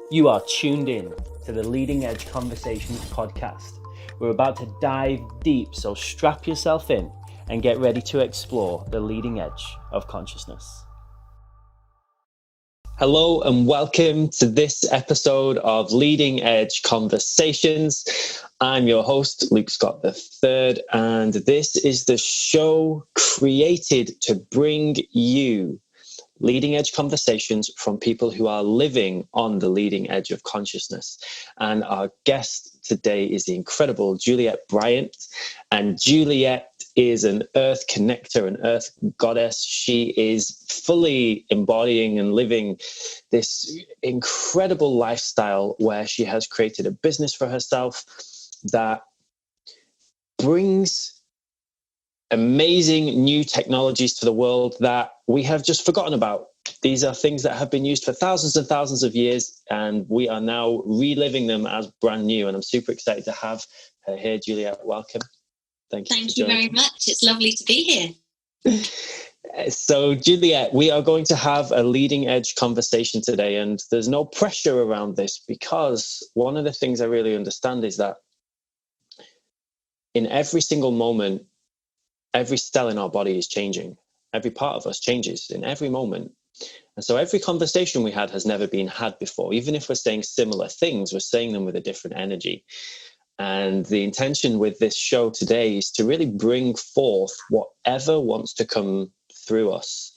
You are tuned in to the Leading Edge Conversations podcast. We're about to dive deep, so strap yourself in and get ready to explore the leading edge of consciousness. Hello and welcome to this episode of Leading Edge Conversations. I'm your host, Luke Scott III, and this is the show created to bring you leading edge conversations from people who are living on the leading edge of consciousness. And our guest today is the incredible Juliette Bryant. And Juliette is an earth connector, an earth goddess. She is fully embodying and living this incredible lifestyle where she has created a business for herself that brings amazing new technologies to the world that we have just forgotten about. These are things that have been used for thousands and thousands of years, and we are now reliving them as brand new. And I'm super excited to have her here. Juliette, welcome. Thank you very much. It's lovely to be here. So, Juliette, we are going to have a leading edge conversation today, and there's no pressure around this because one of the things I really understand is that in every single moment, every cell in our body is changing. Every part of us changes in every moment. And so every conversation we had has never been had before. Even if we're saying similar things, we're saying them with a different energy. And the intention with this show today is to really bring forth whatever wants to come through us.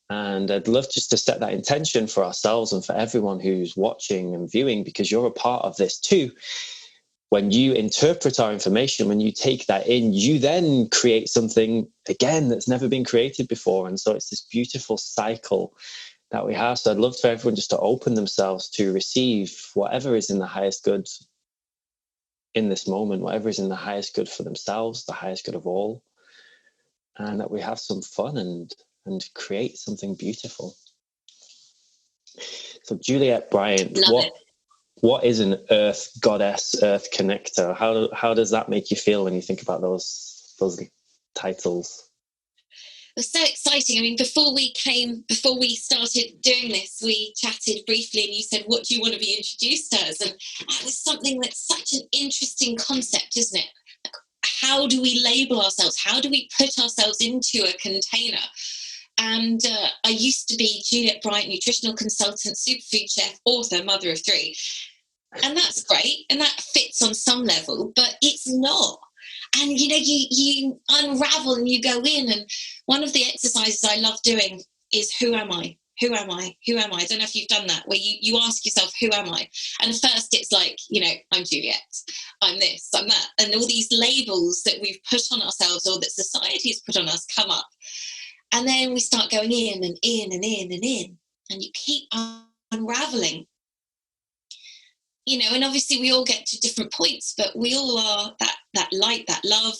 And I'd love just to set that intention for ourselves and for everyone who's watching and viewing, because you're a part of this too. When you interpret our information, when you take that in, you then create something, again, that's never been created before. And so it's this beautiful cycle that we have. So I'd love for everyone just to open themselves to receive whatever is in the highest good in this moment, whatever is in the highest good for themselves, the highest good of all, and that we have some fun and create something beautiful. So Juliette Bryant, what is an earth goddess, earth connector? How does that make you feel when you think about those titles? It was so exciting. I mean, before we started doing this, we chatted briefly and you said, what do you want to be introduced as? And that was something that's such an interesting concept, isn't it? Like, how do we label ourselves? How do we put ourselves into a container? And I used to be Juliette Bryant, nutritional consultant, superfood chef, author, mother of three. And that's great. And that fits on some level, but it's not. And, you know, you unravel and you go in. And one of the exercises I love doing is, who am I? Who am I? Who am I? I don't know if you've done that, where you ask yourself, who am I? And first it's like, you know, I'm Juliette, I'm this, I'm that. And all these labels that we've put on ourselves or that society has put on us come up. And then we start going in and in and in and in, and you keep unraveling. You know, and obviously we all get to different points, but we all are that light, that love,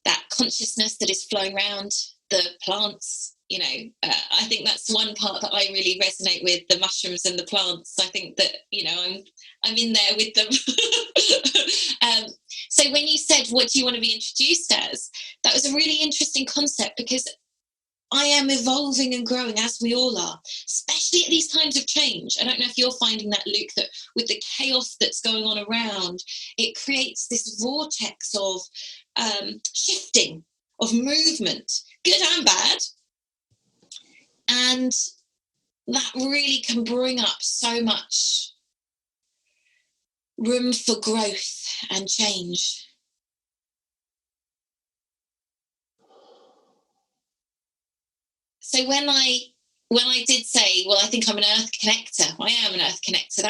that consciousness that is flowing around the plants. You know, I think that's one part that I really resonate with, the mushrooms and the plants. I think that, you know, I'm in there with them. So when you said, what do you want to be introduced as? That was a really interesting concept, because I am evolving and growing, as we all are, especially at these times of change. I don't know if you're finding that, Luke, that with the chaos that's going on around, it creates this vortex of shifting, of movement, good and bad. And that really can bring up so much room for growth and change. So when I did say, well, I think I'm an earth connector, I am an earth connector,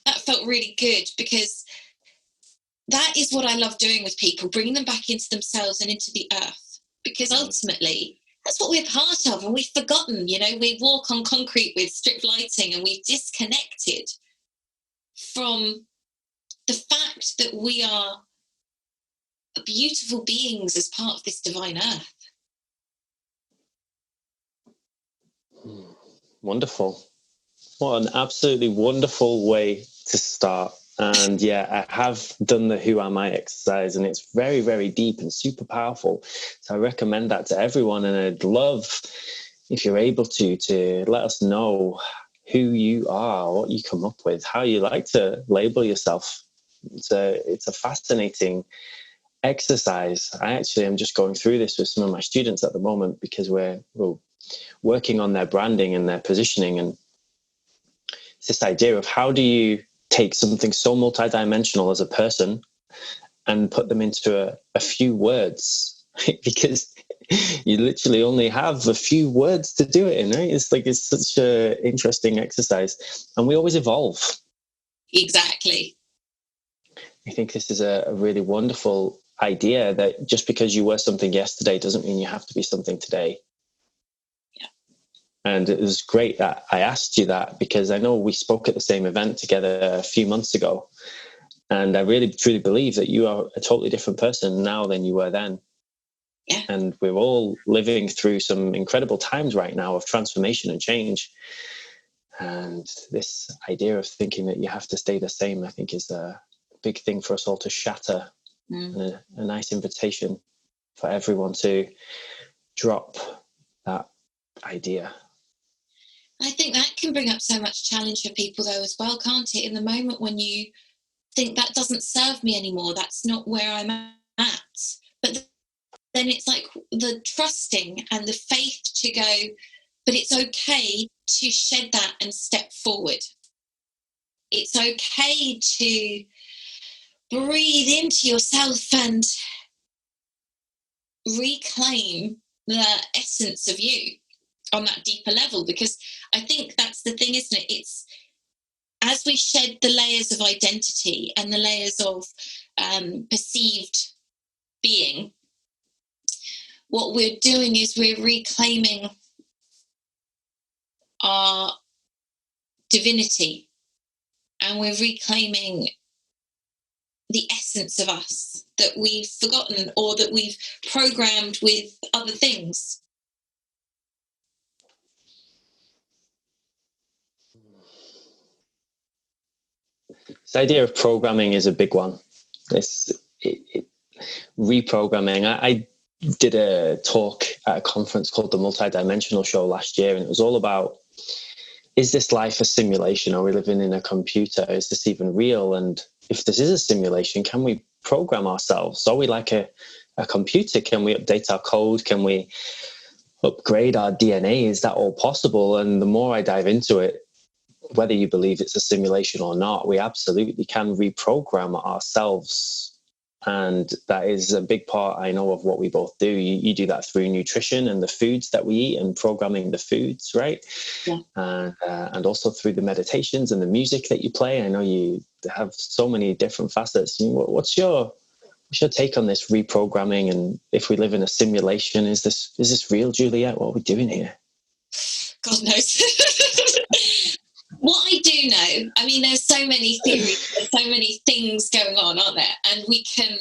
that felt really good, because that is what I love doing with people, bringing them back into themselves and into the earth, because ultimately that's what we're part of, and we've forgotten. You know, we walk on concrete with strip lighting, and we've disconnected from the fact that we are beautiful beings as part of this divine earth. Wonderful. What an absolutely wonderful way to start. And yeah, I have done the Who Am I exercise, and it's very, very deep and super powerful. So I recommend that to everyone. And I'd love, if you're able to let us know who you are, what you come up with, how you like to label yourself. It's a fascinating exercise. I actually am just going through this with some of my students at the moment, because we're working on their branding and their positioning. And it's this idea of, how do you take something so multidimensional as a person and put them into a few words? Because you literally only have a few words to do it in, right? It's such an interesting exercise, and we always evolve. Exactly. I think this is a really wonderful idea, that just because you were something yesterday doesn't mean you have to be something today. Yeah. And it was great that I asked you that, because I know we spoke at the same event together a few months ago, and I really truly believe that you are a totally different person now than you were then. Yeah. And we're all living through some incredible times right now of transformation and change. And this idea of thinking that you have to stay the same, I think, is a big thing for us all to shatter. And a nice invitation for everyone to drop that idea. I think that can bring up so much challenge for people, though, as well, can't it? In the moment when you think, that doesn't serve me anymore, that's not where I'm at. But then it's like the trusting and the faith to go, but it's okay to shed that and step forward. It's okay to breathe into yourself and reclaim the essence of you on that deeper level. Because I think that's the thing, isn't it? It's as we shed the layers of identity and the layers of perceived being, what we're doing is we're reclaiming our divinity, and we're reclaiming the essence of us that we've forgotten, or that we've programmed with other things. This idea of programming is a big one. Reprogramming. I did a talk at a conference called the Multidimensional Show last year, and it was all about, is this life a simulation? Are we living in a computer? Is this even real? And if this is a simulation, can we program ourselves? Are we like a computer? Can we update our code? Can we upgrade our DNA? Is that all possible? And the more I dive into it, whether you believe it's a simulation or not, we absolutely can reprogram ourselves. And that is a big part, I know, of what we both do. You do that through nutrition and the foods that we eat, and programming the foods, right? Yeah. And also through the meditations and the music that you play. I know you have so many different facets. What's your take on this reprogramming? And if we live in a simulation, is this real, Juliette? What are we doing here? God knows. What I do know, I mean, there's so many theories, there's so many things going on, aren't there? And we can,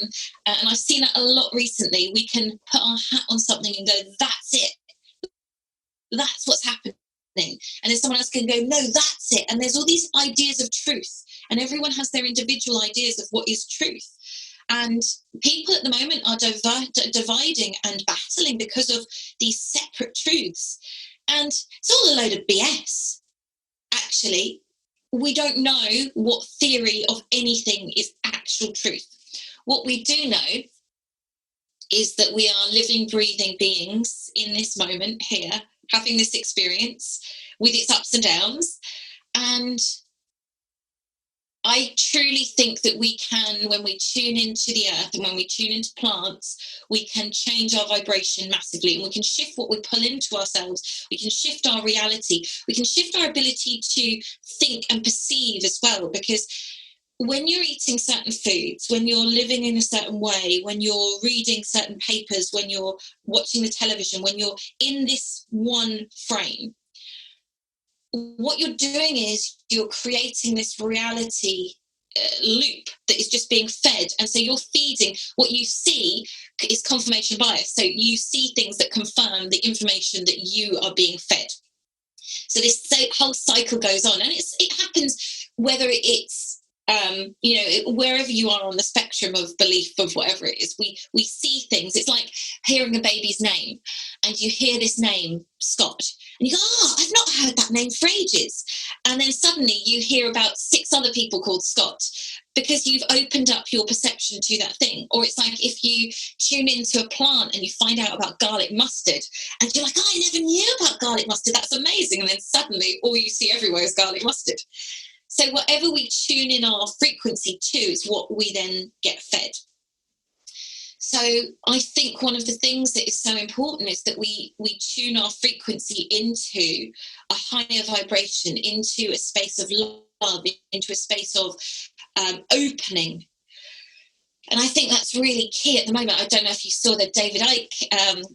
and I've seen that a lot recently, we can put our hat on something and go, that's it. That's what's happening. And then someone else can go, no, that's it. And there's all these ideas of truth. And everyone has their individual ideas of what is truth. And people at the moment are dividing and battling because of these separate truths. And it's all a load of BS. Actually, we don't know what theory of anything is actual truth. What we do know is that we are living, breathing beings in this moment here, having this experience with its ups and downs. And I truly think that we can, when we tune into the earth and when we tune into plants, we can change our vibration massively, and we can shift what we pull into ourselves. We can shift our reality. We can shift our ability to think and perceive as well, because when you're eating certain foods, when you're living in a certain way, when you're reading certain papers, when you're watching the television, when you're in this one frame, what you're doing is you're creating this reality loop that is just being fed. And so you're feeding what you see is confirmation bias. So you see things that confirm the information that you are being fed. So this whole cycle goes on, and it happens whether it's wherever you are on the spectrum of belief of whatever it is, we see things. It's like hearing a baby's name, and you hear this name, Scott, and you go, oh, I've not heard that name for ages. And then suddenly you hear about 6 other people called Scott, because you've opened up your perception to that thing. Or it's like if you tune into a plant and you find out about garlic mustard, and you're like, oh, I never knew about garlic mustard, that's amazing. And then suddenly all you see everywhere is garlic mustard. So whatever we tune in our frequency to is what we then get fed. So I think one of the things that is so important is that we tune our frequency into a higher vibration, into a space of love, into a space of opening. And I think that's really key at the moment. I don't know if you saw the David Icke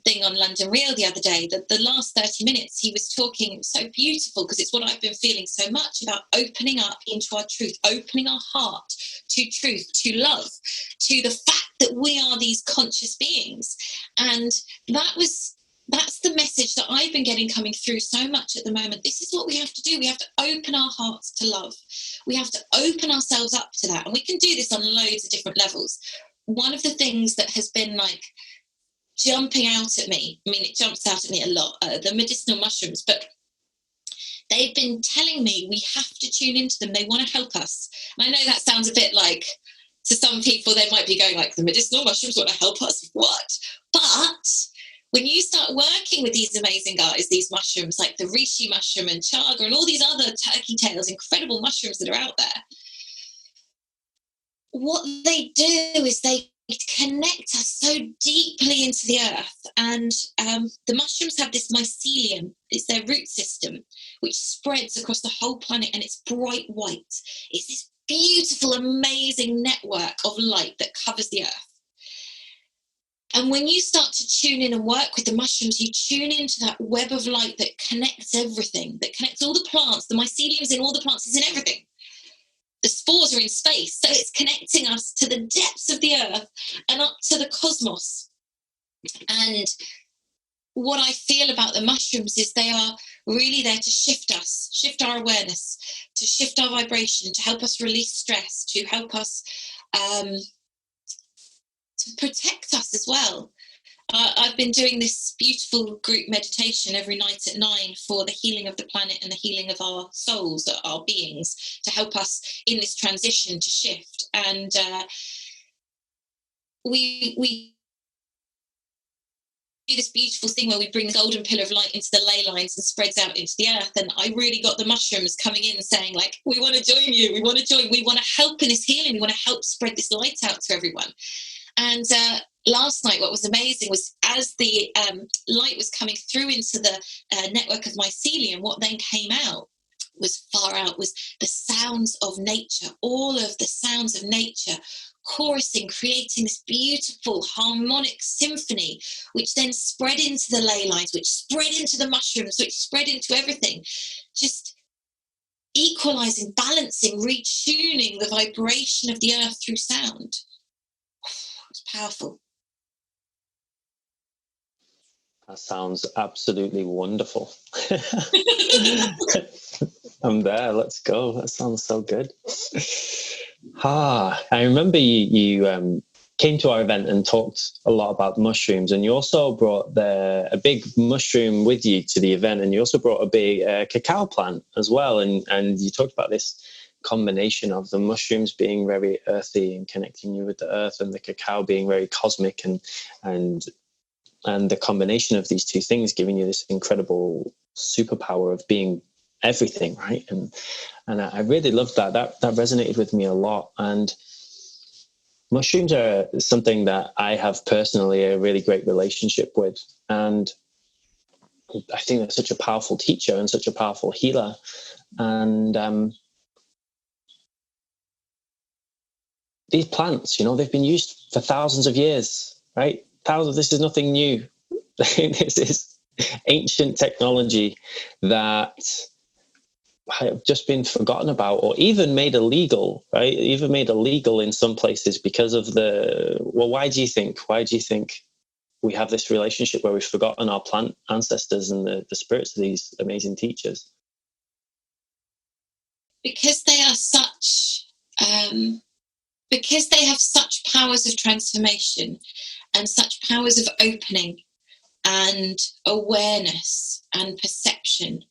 thing on London Real the other day. The last 30 minutes he was talking, it was so beautiful, because it's what I've been feeling so much about, opening up into our truth, opening our heart to truth, to love, to the fact that we are these conscious beings. And that's the message that I've been getting coming through so much at the moment. This is what we have to do. We have to open our hearts to love. We have to open ourselves up to that. And we can do this on loads of different levels. One of the things that has been like jumping out at me, I mean, it jumps out at me a lot, the medicinal mushrooms, but they've been telling me we have to tune into them. They want to help us. And I know that sounds a bit like, to some people, they might be going like, the medicinal mushrooms want to help us? What? But when you start working with these amazing guys, these mushrooms like the reishi mushroom and chaga and all these other turkey tails, incredible mushrooms that are out there, what they do is they connect us so deeply into the earth. And the mushrooms have this mycelium, it's their root system, which spreads across the whole planet, and it's bright white. It's this beautiful, amazing network of light that covers the earth. And when you start to tune in and work with the mushrooms, you tune into that web of light that connects everything, that connects all the plants. The mycelium's in all the plants, is in everything. The spores are in space, so it's connecting us to the depths of the earth and up to the cosmos. And what I feel about the mushrooms is they are really there to shift us, shift our awareness, to shift our vibration, to help us release stress, to help us to protect us as well. I've been doing this beautiful group meditation every night at 9 for the healing of the planet and the healing of our souls, our beings, to help us in this transition to shift. And we do this beautiful thing where we bring the golden pillar of light into the ley lines and spreads out into the earth. And I really got the mushrooms coming in saying, like, we want to join you, we want to join, we want to help in this healing, we want to help spread this light out to everyone. And last night, what was amazing was, as the light was coming through into the network of mycelium, what then came out was the sounds of nature, all of the sounds of nature chorusing, creating this beautiful harmonic symphony, which then spread into the ley lines, which spread into the mushrooms, which spread into everything, just equalizing, balancing, retuning the vibration of the earth through sound. It's powerful. That sounds absolutely wonderful. I'm there. Let's go. That sounds so good. I remember you came to our event and talked a lot about mushrooms, and you also brought a big mushroom with you to the event, and you also brought a big cacao plant as well, and you talked about this combination of the mushrooms being very earthy and connecting you with the earth, and the cacao being very cosmic, and the combination of these two things giving you this incredible superpower of being everything, right? And I really loved that. That resonated with me a lot. And mushrooms are something that I have personally a really great relationship with, and I think they're such a powerful teacher and such a powerful healer. And these plants, they've been used for thousands of years, right? This is nothing new. This is ancient technology that have just been forgotten about, or even made illegal, right? Even made illegal in some places because of why do you think we have this relationship where we've forgotten our plant ancestors and the spirits of these amazing teachers? Because they are because they have such powers of transformation and such powers of opening and awareness and perception.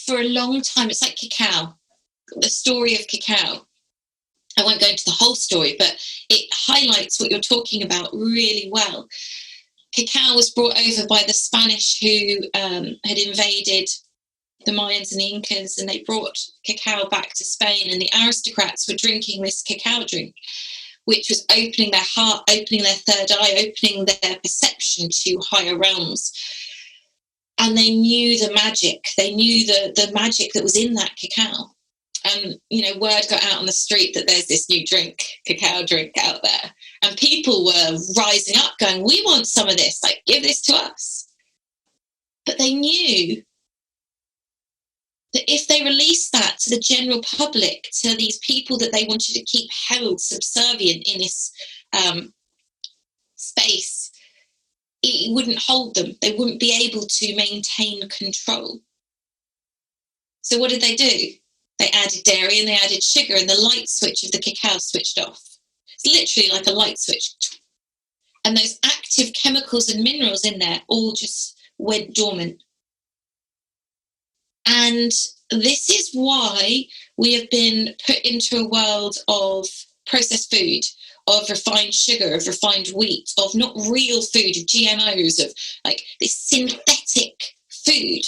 for a long time, it's like cacao, the story of cacao. I won't go into the whole story, but it highlights what you're talking about really well. Cacao was brought over by the Spanish who had invaded the Mayans and the Incas, and they brought cacao back to Spain, and the aristocrats were drinking this cacao drink, which was opening their heart, opening their third eye, opening their perception to higher realms. And they knew the magic. They knew the magic that was in that cacao. And, word got out on the street that there's this new drink, cacao drink out there. And people were rising up going, we want some of this, like, give this to us. But they knew that if they released that to the general public, to these people that they wanted to keep held subservient in this space, it wouldn't hold them. They wouldn't be able to maintain control. So what did they do? They added dairy and they added sugar, and the light switch of the cacao switched off. It's literally like a light switch. And those active chemicals and minerals in there all just went dormant. And this is why we have been put into a world of processed food, of refined sugar, of refined wheat, of not real food, of GMOs, of like this synthetic food.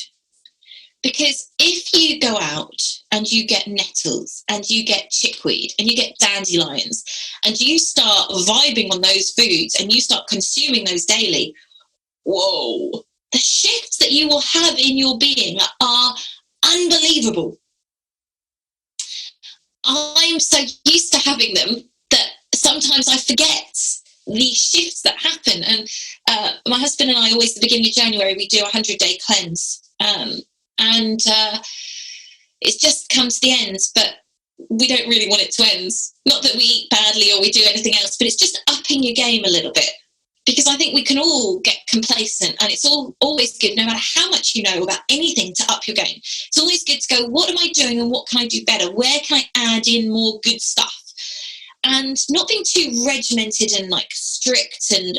Because if you go out and you get nettles and you get chickweed and you get dandelions and you start vibing on those foods and you start consuming those daily, whoa, the shifts that you will have in your being are unbelievable. I'm so used to having them that sometimes I forget the shifts that happen. And my husband and I always, at the beginning of January, we do a 100-day cleanse. And it's just come to the end, but we don't really want it to end. Not that we eat badly or we do anything else, but it's just upping your game a little bit. Because I think we can all get complacent, and it's always good, no matter how much you know about anything, to up your game. It's always good to go, what am I doing and what can I do better? Where can I add in more good stuff? And not being too regimented and like strict and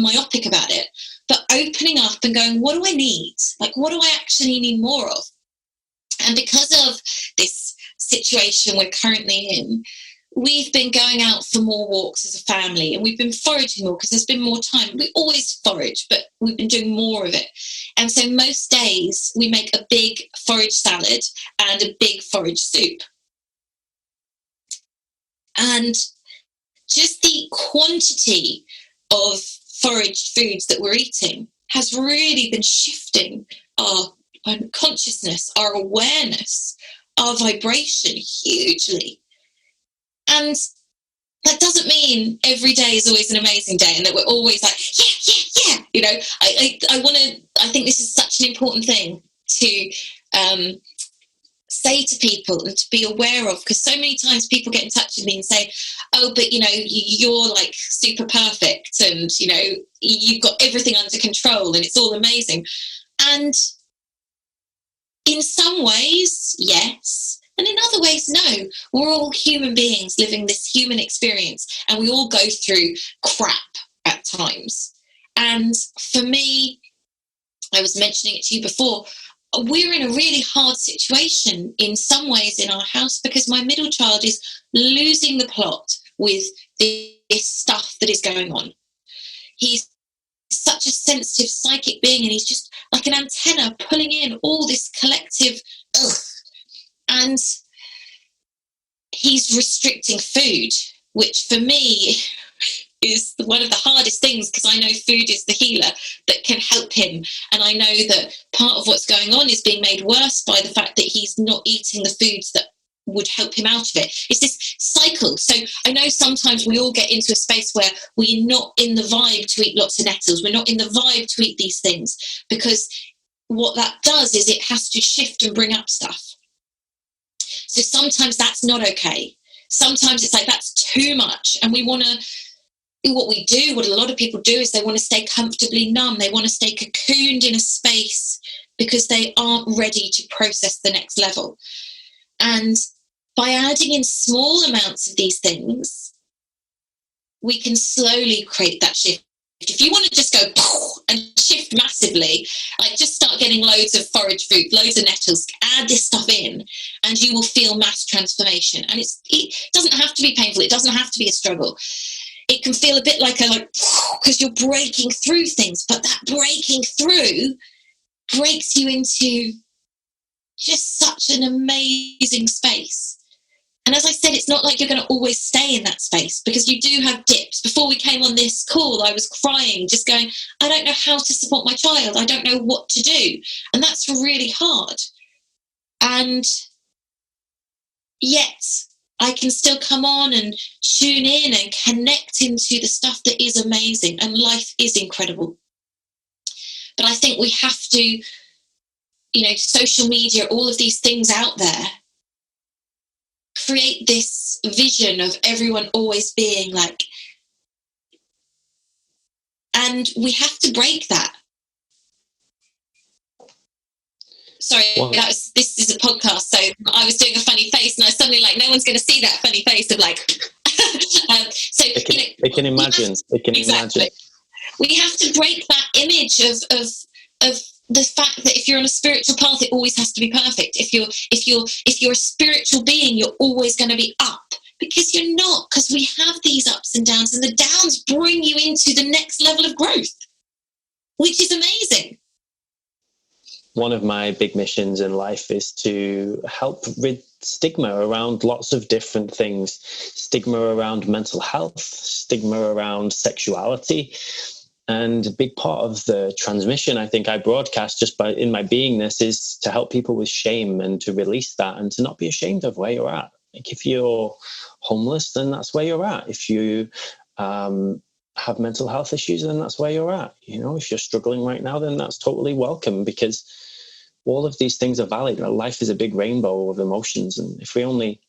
myopic about it, but opening up and going, what do I need? Like, what do I actually need more of? And because of this situation we're currently in, we've been going out for more walks as a family, and we've been foraging more because there's been more time. We always forage, but we've been doing more of it. And so most days we make a big forage salad and a big forage soup. And just the quantity of foraged foods that we're eating has really been shifting our consciousness, our awareness, our vibration hugely. And that doesn't mean every day is always an amazing day and that we're always like, yeah. I think this is such an important thing to say to people and to be aware of, because so many times people get in touch with me and say, oh, but you're like super perfect and you've got everything under control and it's all amazing. And in some ways, yes. And in other ways, no. We're all human beings living this human experience, and we all go through crap at times. And for me, I was mentioning it to you before, we're in a really hard situation in some ways in our house because my middle child is losing the plot with this stuff that is going on. He's such a sensitive psychic being, and he's just like an antenna pulling in all this collective ugh. And he's restricting food, which for me is one of the hardest things, because I know food is the healer that can help him. And I know that part of what's going on is being made worse by the fact that he's not eating the foods that would help him out of it. It's this cycle. So I know sometimes we all get into a space where we're not in the vibe to eat lots of nettles. We're not in the vibe to eat these things, because what that does is it has to shift and bring up stuff. So sometimes that's not okay. Sometimes it's like, that's too much. And we want to, what a lot of people do is they want to stay comfortably numb. They want to stay cocooned in a space because they aren't ready to process the next level. And by adding in small amounts of these things, we can slowly create that shift. If you want to just go and shift massively, like just start getting loads of forage fruit, loads of nettles, add this stuff in, and you will feel mass transformation. And it doesn't have to be painful. It doesn't have to be a struggle. It can feel a bit like because you're breaking through things, but that breaking through breaks you into just such an amazing space. And as I said, it's not like you're going to always stay in that space, because you do have dips. Before we came on this call, I was crying, just going, I don't know how to support my child. I don't know what to do. And that's really hard. And yet I can still come on and tune in and connect into the stuff that is amazing. And life is incredible. But I think we have to, social media, all of these things out there, create this vision of everyone always being like, and we have to break that. Sorry, this is a podcast, so I was doing a funny face, and I was suddenly like, no one's going to see that funny face of like. So they can imagine. Imagine. We have to break that image of the fact that if you're on a spiritual path, it always has to be perfect. If you're a spiritual being, you're always going to be up, because you're not, because we have these ups and downs, and the downs bring you into the next level of growth, which is amazing. One of my big missions in life is to help rid stigma around lots of different things. Stigma around mental health, stigma around sexuality. And a big part of the transmission I think I broadcast just in my beingness is to help people with shame and to release that and to not be ashamed of where you're at. Like if you're homeless, then that's where you're at. If you have mental health issues, then that's where you're at. If you're struggling right now, then that's totally welcome, because all of these things are valid. Life is a big rainbow of emotions. And if we only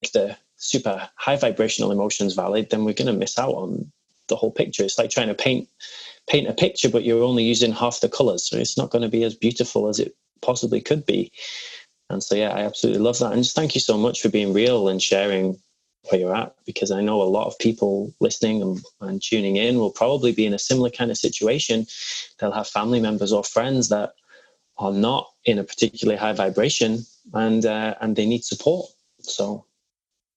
make the super high vibrational emotions valid, then we're going to miss out on the whole picture. It's like trying to paint a picture, but you're only using half the colors, so it's not going to be as beautiful as it possibly could be. And so I absolutely love that. And just thank you so much for being real and sharing where you're at, because I know a lot of people listening and tuning in will probably be in a similar kind of situation. They'll have family members or friends that are not in a particularly high vibration, and they need support. So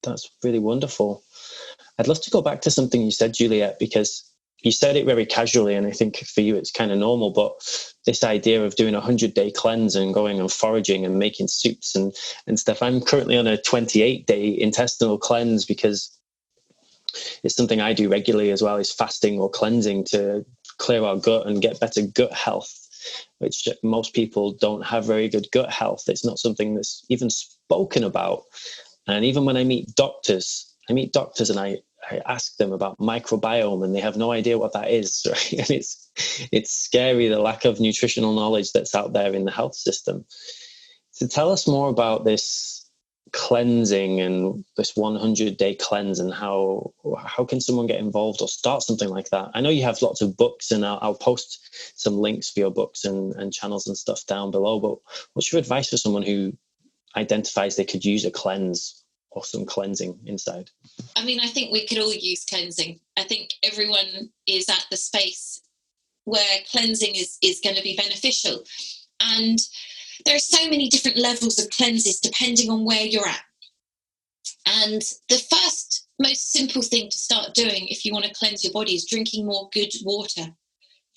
that's really wonderful. I'd love to go back to something you said, Juliette, because you said it very casually, and I think for you it's kind of normal, but this idea of doing a 100-day cleanse and going and foraging and making soups and stuff. I'm currently on a 28-day intestinal cleanse, because it's something I do regularly as well, is fasting or cleansing to clear our gut and get better gut health, which most people don't have very good gut health. It's not something that's even spoken about. And even when I meet doctors and I ask them about microbiome, and they have no idea what that is, right? And it's scary, the lack of nutritional knowledge that's out there in the health system. So tell us more about this cleansing and this 100-day cleanse, and how can someone get involved or start something like that? I know you have lots of books, and I'll post some links for your books and channels and stuff down below, but what's your advice for someone who identifies they could use a cleanse or some cleansing inside? I mean, I think we could all use cleansing. I think everyone is at the space where cleansing is going to be beneficial. And there are so many different levels of cleanses depending on where you're at. And the first, most simple thing to start doing if you want to cleanse your body is drinking more good water.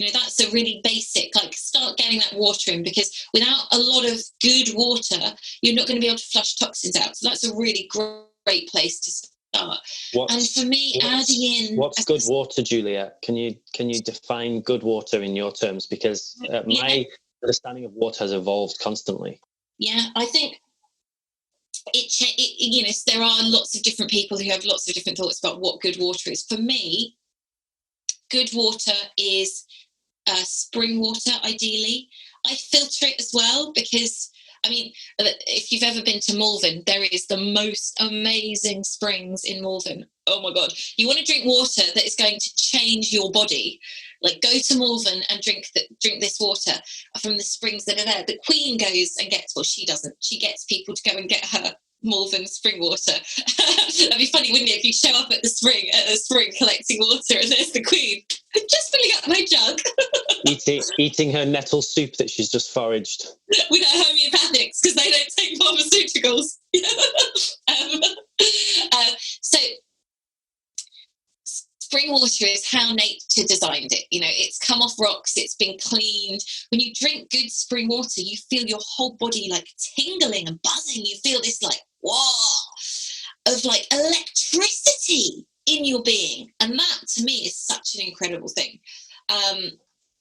That's a really basic, start getting that water in, because without a lot of good water, you're not going to be able to flush toxins out. So that's a really great place to start. And for me, adding in... What's good water, Juliette? Can you define good water in your terms? Because my understanding of water has evolved constantly. Yeah, I think there are lots of different people who have lots of different thoughts about what good water is. For me, good water is spring water, ideally. I filter it as well, because if you've ever been to Malvern, there is the most amazing springs in Malvern. Oh my God. You want to drink water that is going to change your body. Go to Malvern and drink this water from the springs that are there. The Queen goes and gets, well, she doesn't. She gets people to go and get her more than spring water. That'd be funny, wouldn't it, if you show up at the spring collecting water and there's the queen just filling up my jug. eating her nettle soup that she's just foraged. With her homeopathics, because they don't take pharmaceuticals. So spring water is how nature designed it. You know, it's come off rocks, it's been cleaned. When you drink good spring water, you feel your whole body like tingling and buzzing. You feel this like, whoa, of like electricity in your being. And that to me is such an incredible thing.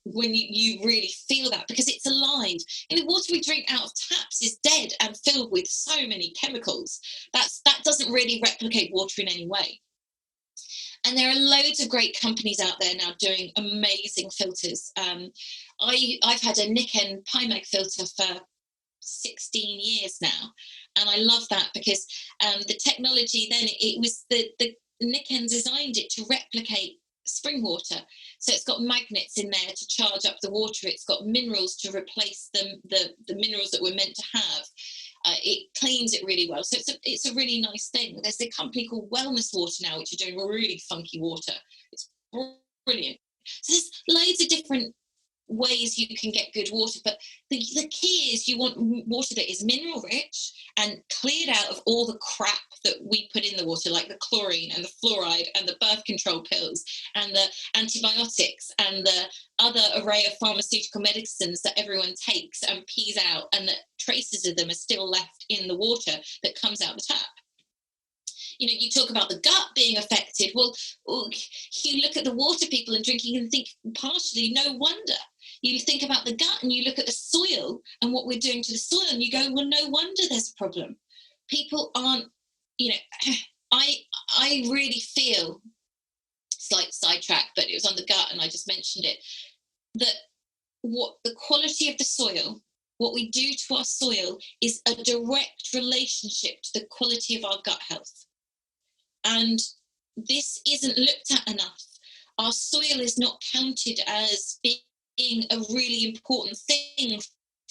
When you really feel that, because it's alive. And the water we drink out of taps is dead and filled with so many chemicals. That doesn't really replicate water in any way. And there are loads of great companies out there now doing amazing filters. I've had a Nikken PyMeg filter for 16 years now. And I love that because the technology then, it was the Nikken designed it to replicate spring water. So it's got magnets in there to charge up the water. It's got minerals to replace the minerals that we're meant to have. It cleans it really well. So it's a really nice thing. There's a company called Wellness Water now, which are doing really funky water. It's brilliant. So there's loads of different ways you can get good water, but the key is you want water that is mineral rich and cleared out of all the crap that we put in the water, like the chlorine and the fluoride and the birth control pills and the antibiotics and the other array of pharmaceutical medicines that everyone takes and pees out, and that traces of them are still left in the water that comes out the tap. You know, you talk about the gut being affected. Well, you look at the water people are drinking and think partially, no wonder. You think about the gut and you look at the soil and what we're doing to the soil and you go, well, no wonder there's a problem. People aren't, you know, I really feel, slight sidetrack, but it was on the gut and I just mentioned it, that what the quality of the soil, what we do to our soil is a direct relationship to the quality of our gut health. And this isn't looked at enough. Our soil is not counted as being a really important thing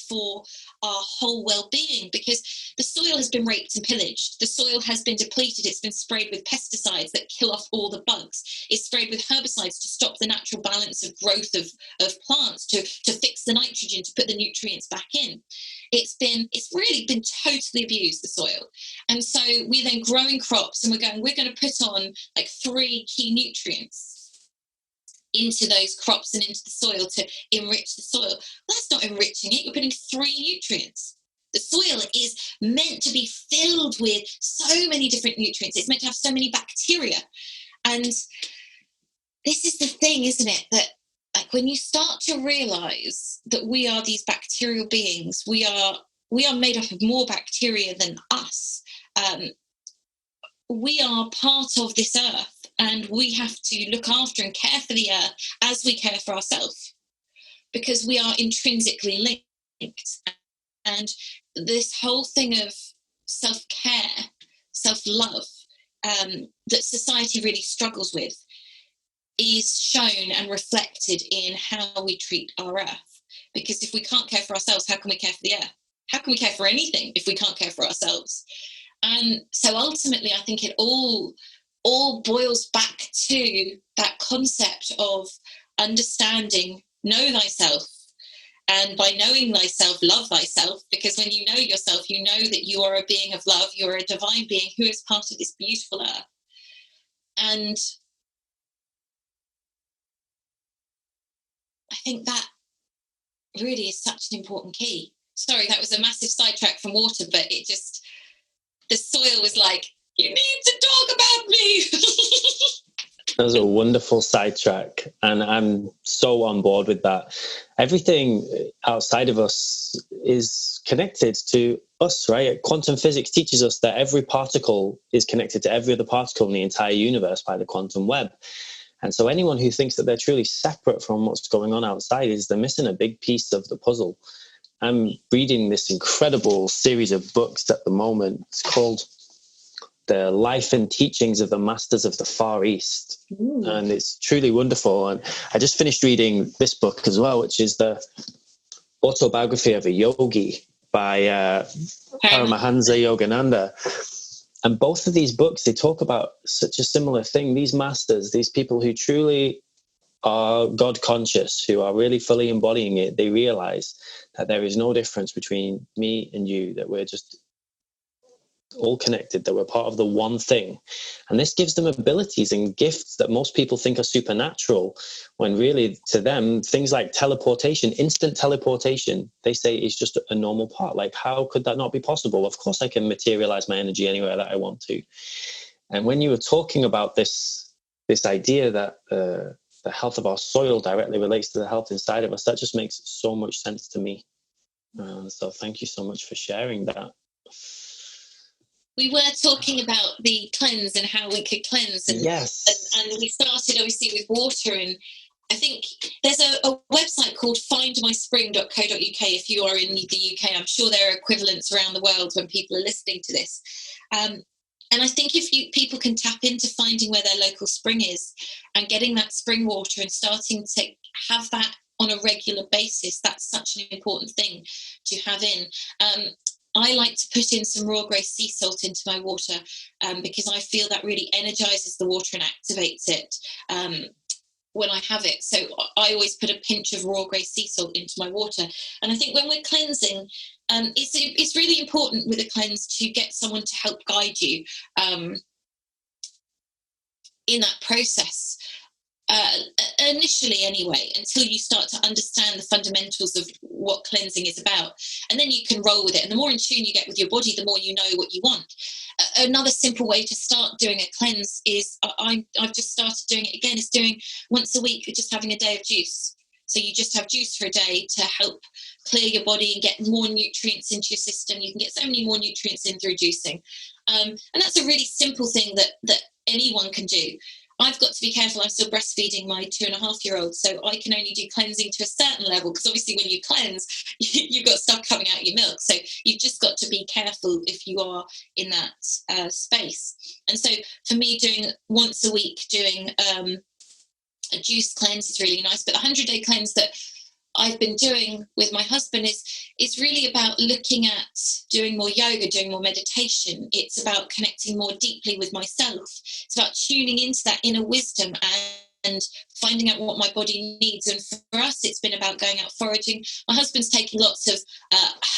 for our whole well-being, because the soil has been raped and pillaged. The soil has been depleted. It's been sprayed with pesticides that kill off all the bugs. It's sprayed with herbicides to stop the natural balance of growth of plants, to fix the nitrogen, to put the nutrients back in. It's really been totally abused, the soil. And so we're then growing crops and we're going to put on like 3 key nutrients into those crops and into the soil to enrich the soil. That's not enriching it. You're putting 3 nutrients. The soil is meant to be filled with so many different nutrients. It's meant to have so many bacteria. And this is the thing, isn't it? That like when you start to realize that we are these bacterial beings, we are made up of more bacteria than us. We are part of this earth. And we have to look after and care for the earth as we care for ourselves, because we are intrinsically linked. And this whole thing of self-care, self-love, that society really struggles with is shown and reflected in how we treat our earth. Because if we can't care for ourselves, how can we care for the earth? How can we care for anything if we can't care for ourselves? And so ultimately, I think it all boils back to that concept of understanding, know thyself, and by knowing thyself, love thyself, because when you know yourself, you know that you are a being of love, you're a divine being who is part of this beautiful earth. And I think that really is such an important key. Sorry, that was a massive sidetrack from water, but the soil was like, you need to talk about me. That was a wonderful sidetrack, and I'm so on board with that. Everything outside of us is connected to us, right? Quantum physics teaches us that every particle is connected to every other particle in the entire universe by the quantum web. And so anyone who thinks that they're truly separate from what's going on outside they're missing a big piece of the puzzle. I'm reading this incredible series of books at the moment. It's called The Life and Teachings of the Masters of the Far East. Ooh. And it's truly wonderful. And I just finished reading this book as well, which is the autobiography of a yogi. by Paramahansa Yogananda. And both of these books, they talk about such a similar thing. These masters, these people who truly are God conscious, who are really fully embodying it, they realize that there is no difference between me and you, that we're just all connected, that we're part of the one thing. And this gives them abilities and gifts that most people think are supernatural, when really to them things like teleportation, instant teleportation, they say is just a normal part. Like, how could that not be possible? Of course I can materialize my energy anywhere that I want to. And when you were talking about this idea that the health of our soil directly relates to the health inside of us, that just makes so much sense to me. So thank you so much for sharing that. We were talking about the cleanse and how we could cleanse. And, yes. And we started obviously with water. And I think there's a website called findmyspring.co.uk. If you are in the UK, I'm sure there are equivalents around the world when people are listening to this. And I think if people can tap into finding where their local spring is and getting that spring water and starting to have that on a regular basis, that's such an important thing to have in. I like to put in some raw grey sea salt into my water because I feel that really energizes the water and activates it when I have it. So I always put a pinch of raw grey sea salt into my water. And I think when we're cleansing, it's really important with a cleanse to get someone to help guide you in that process. Initially anyway, until you start to understand the fundamentals of what cleansing is about, and then you can roll with it. And the more in tune you get with your body, the more you know what you want. Another simple way to start doing a cleanse is, I've just started doing it again, is doing once a week, just having a day of juice. So you just have juice for a day to help clear your body and get more nutrients into your system. You can get so many more nutrients in through juicing. And that's a really simple thing that anyone can do. I've got to be careful. I'm still breastfeeding my 2.5-year-old, so I can only do cleansing to a certain level, because obviously when you cleanse, you've got stuff coming out of your milk. So you've just got to be careful if you are in that space. And so for me, doing once a week, doing a juice cleanse is really nice. But the 100-day cleanse that I've been doing with my husband is really about looking at doing more yoga, doing more meditation. It's about connecting more deeply with myself. It's about tuning into that inner wisdom and finding out what my body needs. And for us, it's been about going out foraging. My husband's taking lots of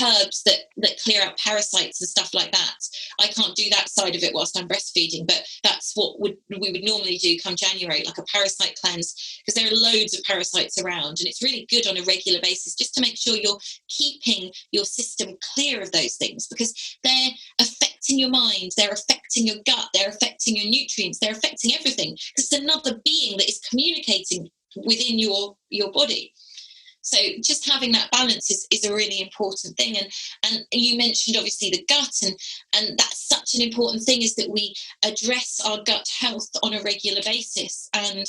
herbs that clear out parasites and stuff like that. I can't do that side of it whilst I'm breastfeeding, but that's what we would normally do come January, like a parasite cleanse, because there are loads of parasites around, and it's really good on a regular basis just to make sure you're keeping your system clear of those things, because they're affecting your mind, they're affecting your gut, they're affecting your nutrients, they're affecting everything, because it's another being that is communicating within your body. So just having that balance is a really important thing. And you mentioned obviously the gut, and that's such an important thing, is that we address our gut health on a regular basis. And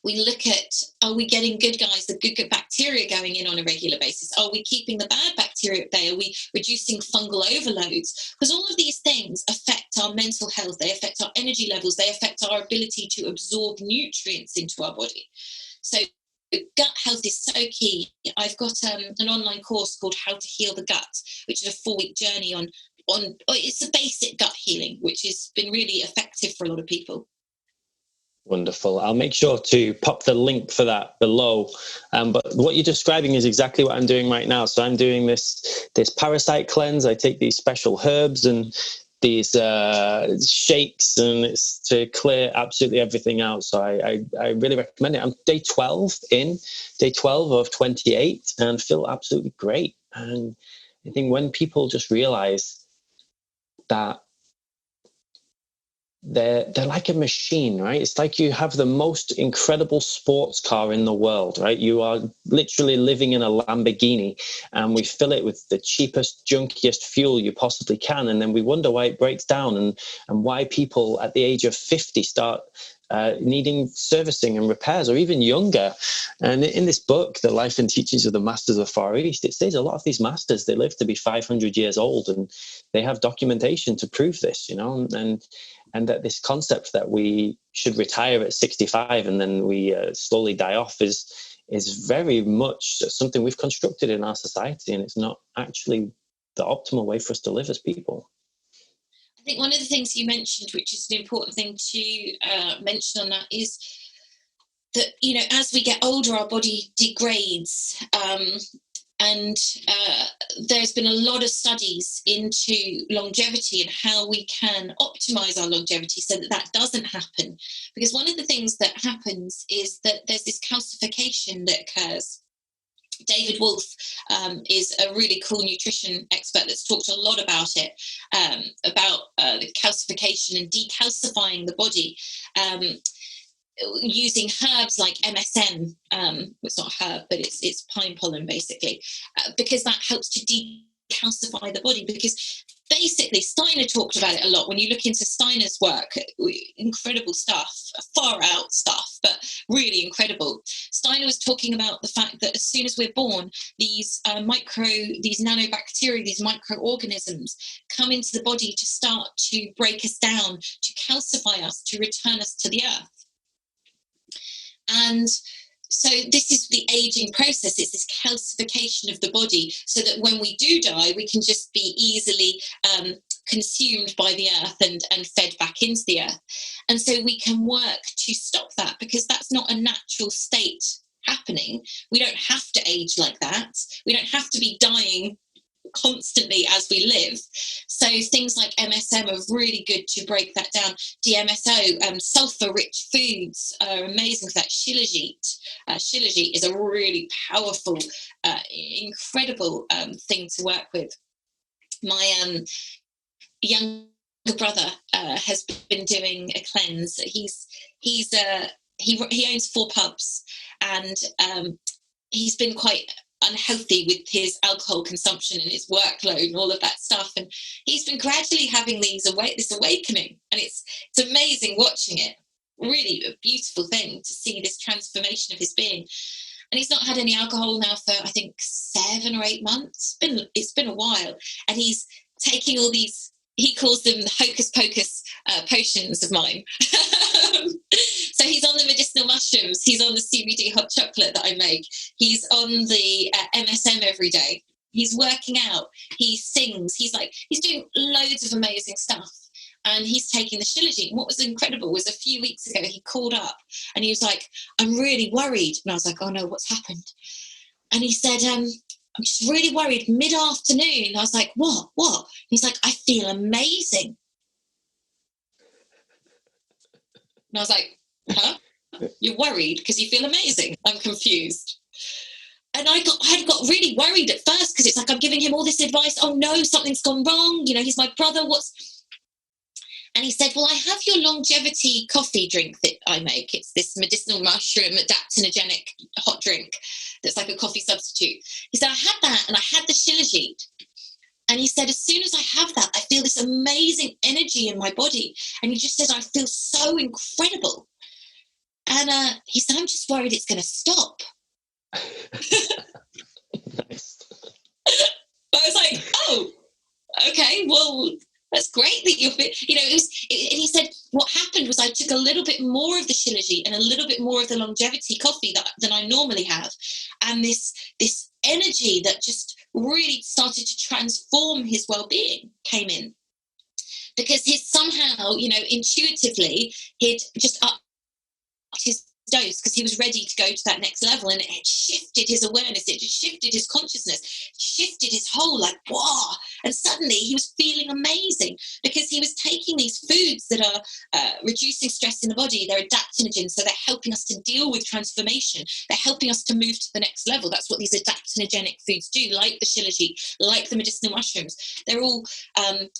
we look at, are we getting good guys, the good bacteria going in on a regular basis? Are we keeping the bad bacteria at bay? Are we reducing fungal overloads? Because all of these things affect our mental health. They affect our energy levels. They affect our ability to absorb nutrients into our body. So gut health is so key. I've got an online course called How to Heal the Gut, which is a 4-week journey on it's a basic gut healing, which has been really effective for a lot of people. Wonderful. I'll make sure to pop the link for that below. But what you're describing is exactly what I'm doing right now. So I'm doing this parasite cleanse. I take these special herbs and these shakes, and it's to clear absolutely everything out. So I really recommend it. I'm day 12 of 28, and feel absolutely great. And I think when people just realize that they're like a machine, right? It's like you have the most incredible sports car in the world, right? You are literally living in a Lamborghini, and we fill it with the cheapest, junkiest fuel you possibly can. And then we wonder why it breaks down, and why people at the age of 50 start needing servicing and repairs, or even younger. And in this book, The Life and Teachings of the Masters of the Far East, it says a lot of these masters, they live to be 500 years old, and they have documentation to prove this, and that this concept that we should retire at 65 and then we slowly die off is is very much something we've constructed in our society, and it's not actually the optimal way for us to live as people. I think one of the things you mentioned, which is an important thing to mention on that, is that, you know, as we get older, our body degrades. And there's been a lot of studies into longevity and how we can optimize our longevity so that that doesn't happen. Because one of the things that happens is that there's this calcification that occurs. David Wolf is a really cool nutrition expert that's talked a lot about it, about the calcification and decalcifying the body. Using herbs like MSM, it's not a herb, but it's pine pollen basically, because that helps to decalcify the body. Because basically, Steiner talked about it a lot. When you look into Steiner's work, incredible stuff, far out stuff, but really incredible. Steiner was talking about the fact that as soon as we're born, these nanobacteria, these microorganisms come into the body to start to break us down, to calcify us, to return us to the earth. And so this is the aging process. It's this calcification of the body so that when we do die, we can just be easily consumed by the earth and fed back into the earth. And so we can work to stop that, because that's not a natural state happening. We don't have to age like that. We don't have to be dying constantly as we live. So things like MSM are really good to break that down. DMSO, sulfur-rich foods are amazing for that. Shilajit. Shilajit is a really powerful, incredible thing to work with. My younger brother has been doing a cleanse. He owns 4 pubs, and he's been quite unhealthy with his alcohol consumption and his workload and all of that stuff, and he's been gradually having this awakening, and it's amazing watching it. Really a beautiful thing to see this transformation of his being. And he's not had any alcohol now for, I think, 7 or 8 months. It's been a while, and he's taking all these, he calls them the hocus pocus potions of mine. So he's on the medicinal mushrooms, he's on the CBD hot chocolate that I make, he's on the MSM every day, he's working out, he sings, he's doing loads of amazing stuff, and he's taking the Shilajit. And what was incredible was a few weeks ago he called up and he was like, I'm really worried. And I was like, oh no, what's happened? And he said, I'm just really worried, mid-afternoon. And I was like, what? And he's like, I feel amazing. And I was like, huh? You're worried because you feel amazing? I'm confused. And I had got really worried at first, because it's like I'm giving him all this advice. Oh no, something's gone wrong. You know, he's my brother. And he said, well, I have your longevity coffee drink that I make. It's this medicinal mushroom adaptogenic hot drink that's like a coffee substitute. He said, I had that, and I had the Shilajit. And he said, as soon as I have that, I feel this amazing energy in my body. And he just says, I feel so incredible. And he said, I'm just worried it's going to stop. Nice. But I was like, oh, okay, well, that's great that you're, you know, and he said, what happened was I took a little bit more of the Shilajit and a little bit more of the longevity coffee than I normally have. And this energy that just really started to transform his well-being came in. Because somehow, you know, intuitively, he'd just upped his dose because he was ready to go to that next level, and it shifted his awareness, it just shifted his consciousness, shifted his whole, like, wow. And suddenly he was feeling amazing because he was taking these foods that are reducing stress in the body. They're adaptogens, so they're helping us to deal with transformation. They're helping us to move to the next level. That's what these adaptogenic foods do, like the Shilajit, like the medicinal mushrooms. They're all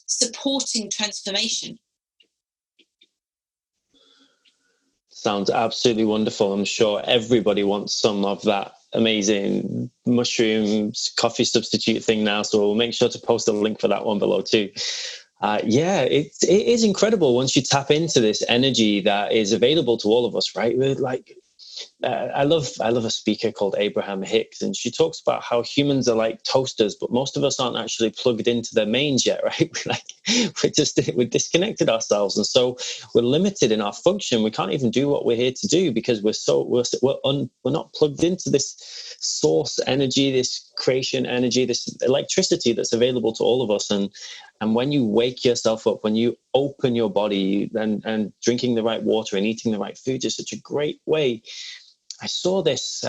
supporting transformation. Sounds absolutely wonderful. I'm sure everybody wants some of that amazing mushrooms coffee substitute thing now, so we'll make sure to post a link for that one below too. Yeah, it is incredible once you tap into this energy that is available to all of us, right? We're like, I love a speaker called Abraham Hicks, and she talks about how humans are like toasters, but most of us aren't actually plugged into their mains yet, right? We're disconnected ourselves, and so we're limited in our function. We can't even do what we're here to do because we're not plugged into this source energy, this creation energy, this electricity that's available to all of us. And when you wake yourself up, when you open your body, and drinking the right water and eating the right food is such a great way. I saw this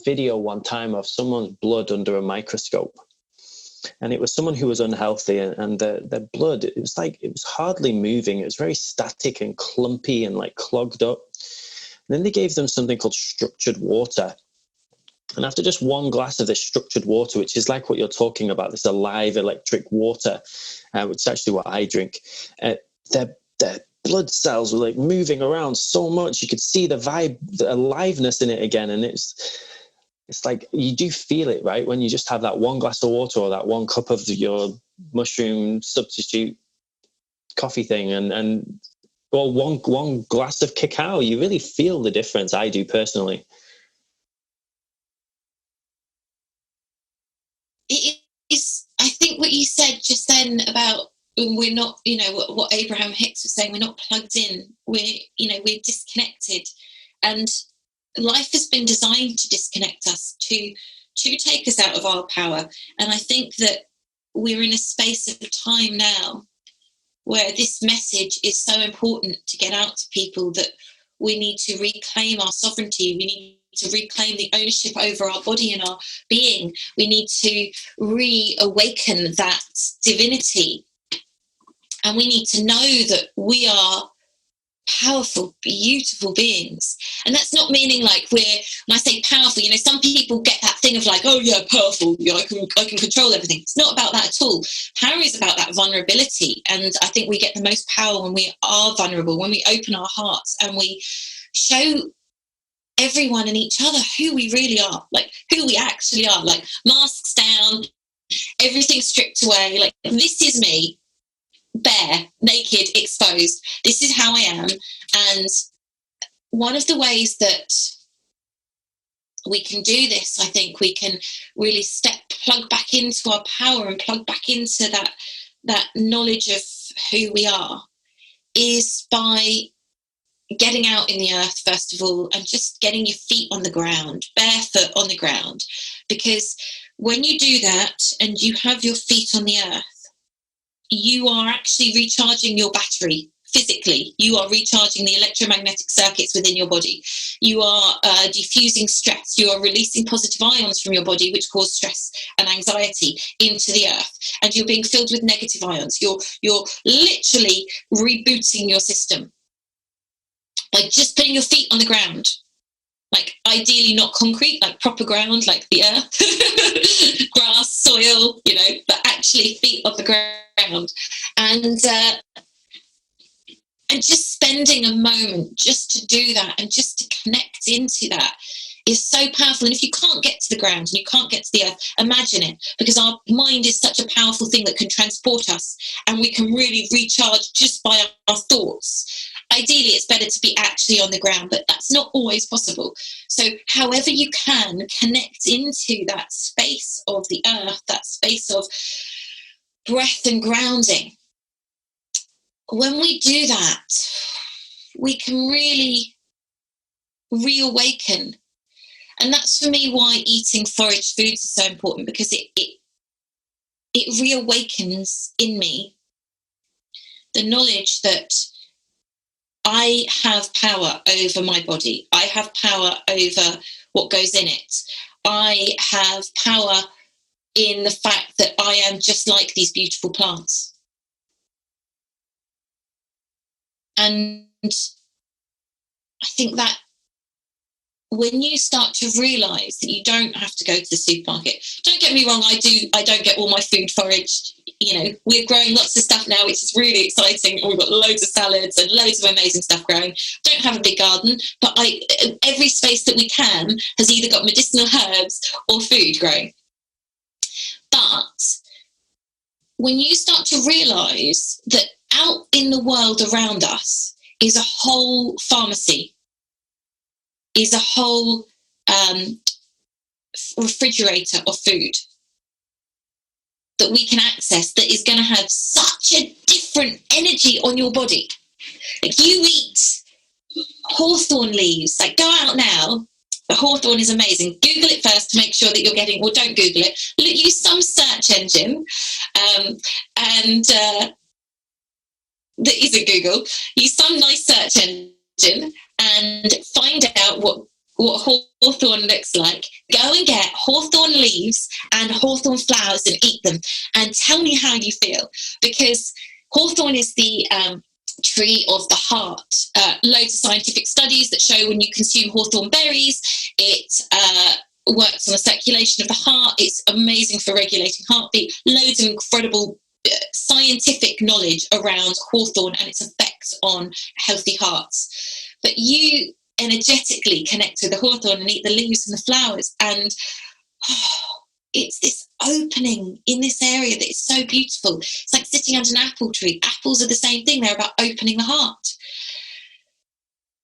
video one time of someone's blood under a microscope, and it was someone who was unhealthy, and their blood, it was hardly moving. It was very static and clumpy and like clogged up. And then they gave them something called structured water. And after just one glass of this structured water, which is like what you're talking about, this alive electric water, which is actually what I drink, their blood cells were like moving around so much. You could see the aliveness in it again. And it's like you do feel it, right? When you just have that one glass of water or that one cup of your mushroom substitute coffee thing or one glass of cacao, you really feel the difference. I do personally. It is, I think what you said just then about we're not, what Abraham Hicks was saying, we're not plugged in, we're disconnected, and life has been designed to disconnect us, to take us out of our power. And I think that we're in a space of time now where this message is so important to get out to people, that we need to reclaim our sovereignty. We need to reclaim the ownership over our body and our being. We need to reawaken that divinity. And we need to know that we are powerful, beautiful beings. And that's not meaning like when I say powerful, some people get that thing of like, oh yeah, powerful, I can control everything. It's not about that at all. Power is about that vulnerability. And I think we get the most power when we are vulnerable, when we open our hearts and we show everyone and each other who we really are, like who we actually are, like masks down, everything stripped away, like this is me, bare, naked, exposed. This is how I am. And one of the ways that we can do this, I think we can really plug back into our power and plug back into that knowledge of who we are, is by getting out in the earth, first of all, and just getting your feet on the ground, barefoot on the ground. Because when you do that and you have your feet on the earth, you are actually recharging your battery physically. You are recharging the electromagnetic circuits within your body. You are diffusing stress. You are releasing positive ions from your body, which cause stress and anxiety, into the earth. And you're being filled with negative ions. You're literally rebooting your system by just putting your feet on the ground. Like ideally not concrete, like proper ground, like the earth, grass, soil, but actually feet on the ground. And just spending a moment just to do that and just to connect into that is so powerful. And if you can't get to the ground and you can't get to the earth, imagine it, because our mind is such a powerful thing that can transport us, and we can really recharge just by our thoughts. Ideally, it's better to be actually on the ground, but that's not always possible. So however you can connect into that space of the earth, that space of breath and grounding, when we do that, we can really reawaken. And that's for me why eating foraged foods is so important, because it reawakens in me the knowledge that I have power over my body. I have power over what goes in it. I have power in the fact that I am just like these beautiful plants. And I think that when you start to realise that you don't have to go to the supermarket, don't get me wrong, I don't get all my food foraged. We're growing lots of stuff now, which is really exciting. We've got loads of salads and loads of amazing stuff growing. Don't have a big garden, but every space that we can has either got medicinal herbs or food growing. But when you start to realise that out in the world around us is a whole pharmacy, is a whole refrigerator of food that we can access that is going to have such a different energy on your body. Like, you eat hawthorn leaves, like, go out now. The hawthorn is amazing. Google it first to make sure that you're getting, or don't Google it. Use some search engine, and that isn't Google. Use some nice search engine and find out what hawthorn looks like. Go and get hawthorn leaves and hawthorn flowers and eat them, and tell me how you feel, because hawthorn is the tree of the heart. Loads of scientific studies that show when you consume hawthorn berries, it works on the circulation of the heart. It's amazing for regulating heartbeat. Loads of incredible scientific knowledge around hawthorn and its effects on healthy hearts. But you energetically connect with the hawthorn and eat the leaves and the flowers, and it's this opening in this area that is so beautiful. It's like sitting under an apple tree. Apples are the same thing. They're about opening the heart.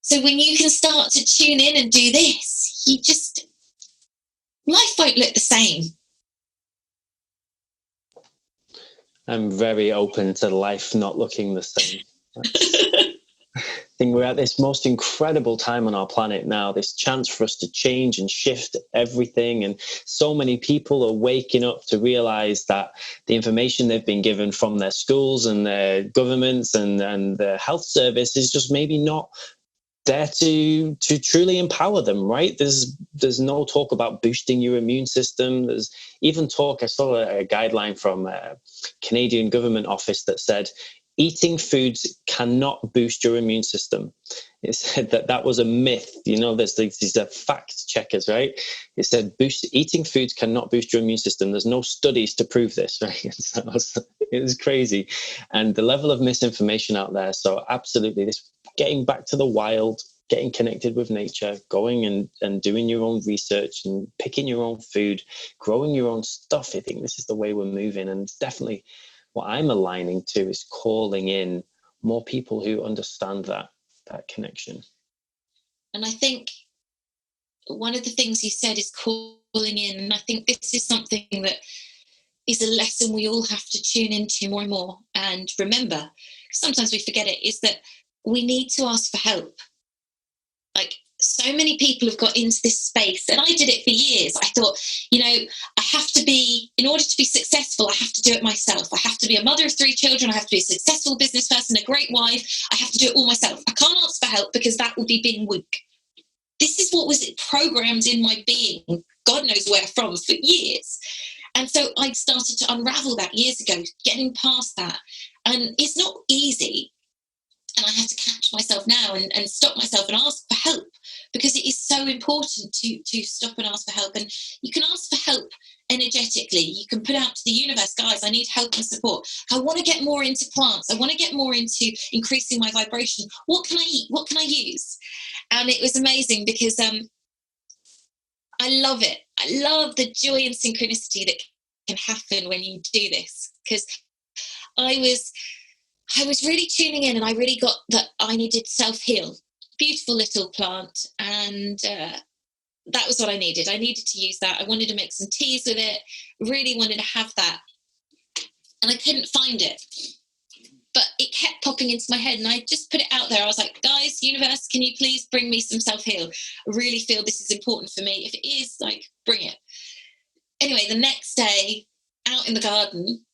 So when you can start to tune in and do this, life won't look the same. I'm very open to life not looking the same. I think we're at this most incredible time on our planet now, this chance for us to change and shift everything. And so many people are waking up to realize that the information they've been given from their schools and their governments and the health service is just maybe not there to truly empower them, right? There's no talk about boosting your immune system. There's even talk, I saw a guideline from a Canadian government office that said, eating foods cannot boost your immune system. It said that was a myth. There's these fact checkers, right? It said eating foods cannot boost your immune system. There's no studies to prove this, right? It was crazy. And the level of misinformation out there. So absolutely, this getting back to the wild, getting connected with nature, going and doing your own research and picking your own food, growing your own stuff. I think this is the way we're moving. And definitely what I'm aligning to is calling in more people who understand that connection. And I think one of the things you said is calling in. And I think this is something that is a lesson we all have to tune into more and more and remember. Sometimes we forget it, is that we need to ask for help. Like, so many people have got into this space, and I did it for years. I thought, in order to be successful, I have to do it myself. I have to be a mother of 3 children. I have to be a successful business person, a great wife. I have to do it all myself. I can't ask for help because that would be being weak. This is what was programmed in my being, God knows where from, for years. And so I started to unravel that years ago, getting past that. And it's not easy. And I have to catch myself now and stop myself and ask for help, because it is so important to stop and ask for help. And you can ask for help energetically. You can put out to the universe, guys, I need help and support. I want to get more into plants. I want to get more into increasing my vibration. What can I eat? What can I use? And it was amazing because I love it. I love the joy and synchronicity that can happen when you do this, because I was really tuning in, and I really got that I needed self-heal. Beautiful little plant, and that was what I needed. I needed to use that. I wanted to make some teas with it, really wanted to have that. And I couldn't find it. But it kept popping into my head, and I just put it out there. I was like, guys, universe, can you please bring me some self-heal? I really feel this is important for me. If it is, like, bring it. Anyway, the next day, out in the garden,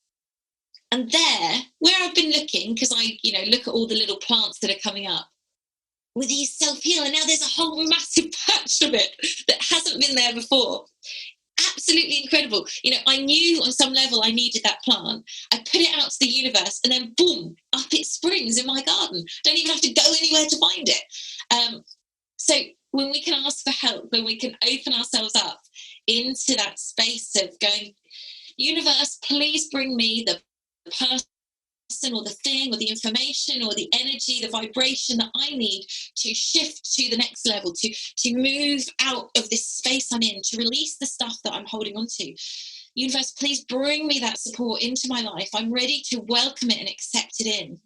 and there, where I've been looking, because I, look at all the little plants that are coming up, with these self-heal, and now there's a whole massive patch of it that hasn't been there before. Absolutely incredible. I knew on some level I needed that plant. I put it out to the universe, and then boom, up it springs in my garden. Don't even have to go anywhere to find it. So when we can ask for help, when we can open ourselves up into that space of going, universe, please bring me the person or the thing or the information or the energy, the vibration that I need to shift to the next level, to move out of this space I'm in, to release the stuff that I'm holding on to. Universe, please bring me that support into my life. I'm ready to welcome it and accept it in.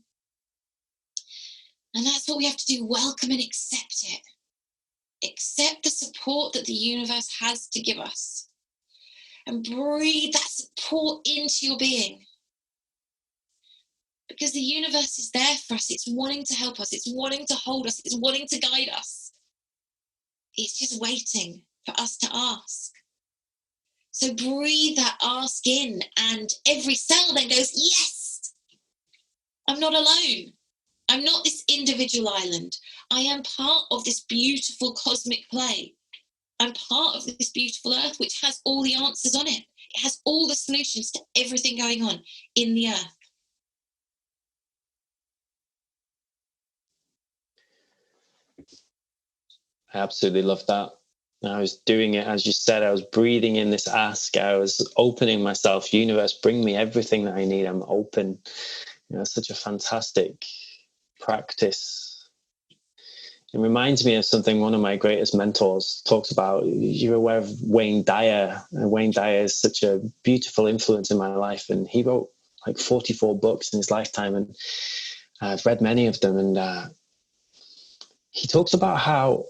And that's what we have to do, welcome and accept it. Accept the support that the universe has to give us. And breathe that support into your being. Because the universe is there for us. It's wanting to help us. It's wanting to hold us. It's wanting to guide us. It's just waiting for us to ask. So breathe that ask in, and every cell then goes, yes, I'm not alone. I'm not this individual island. I am part of this beautiful cosmic play. I'm part of this beautiful earth, which has all the answers on it. It has all the solutions to everything going on in the earth. I absolutely love that. I was doing it, as you said, I was breathing in this ask. I was opening myself. Universe, bring me everything that I need. I'm open. It's such a fantastic practice. It reminds me of something one of my greatest mentors talks about. You're aware of Wayne Dyer. And Wayne Dyer is such a beautiful influence in my life. And he wrote like 44 books in his lifetime. And I've read many of them. And he talks about how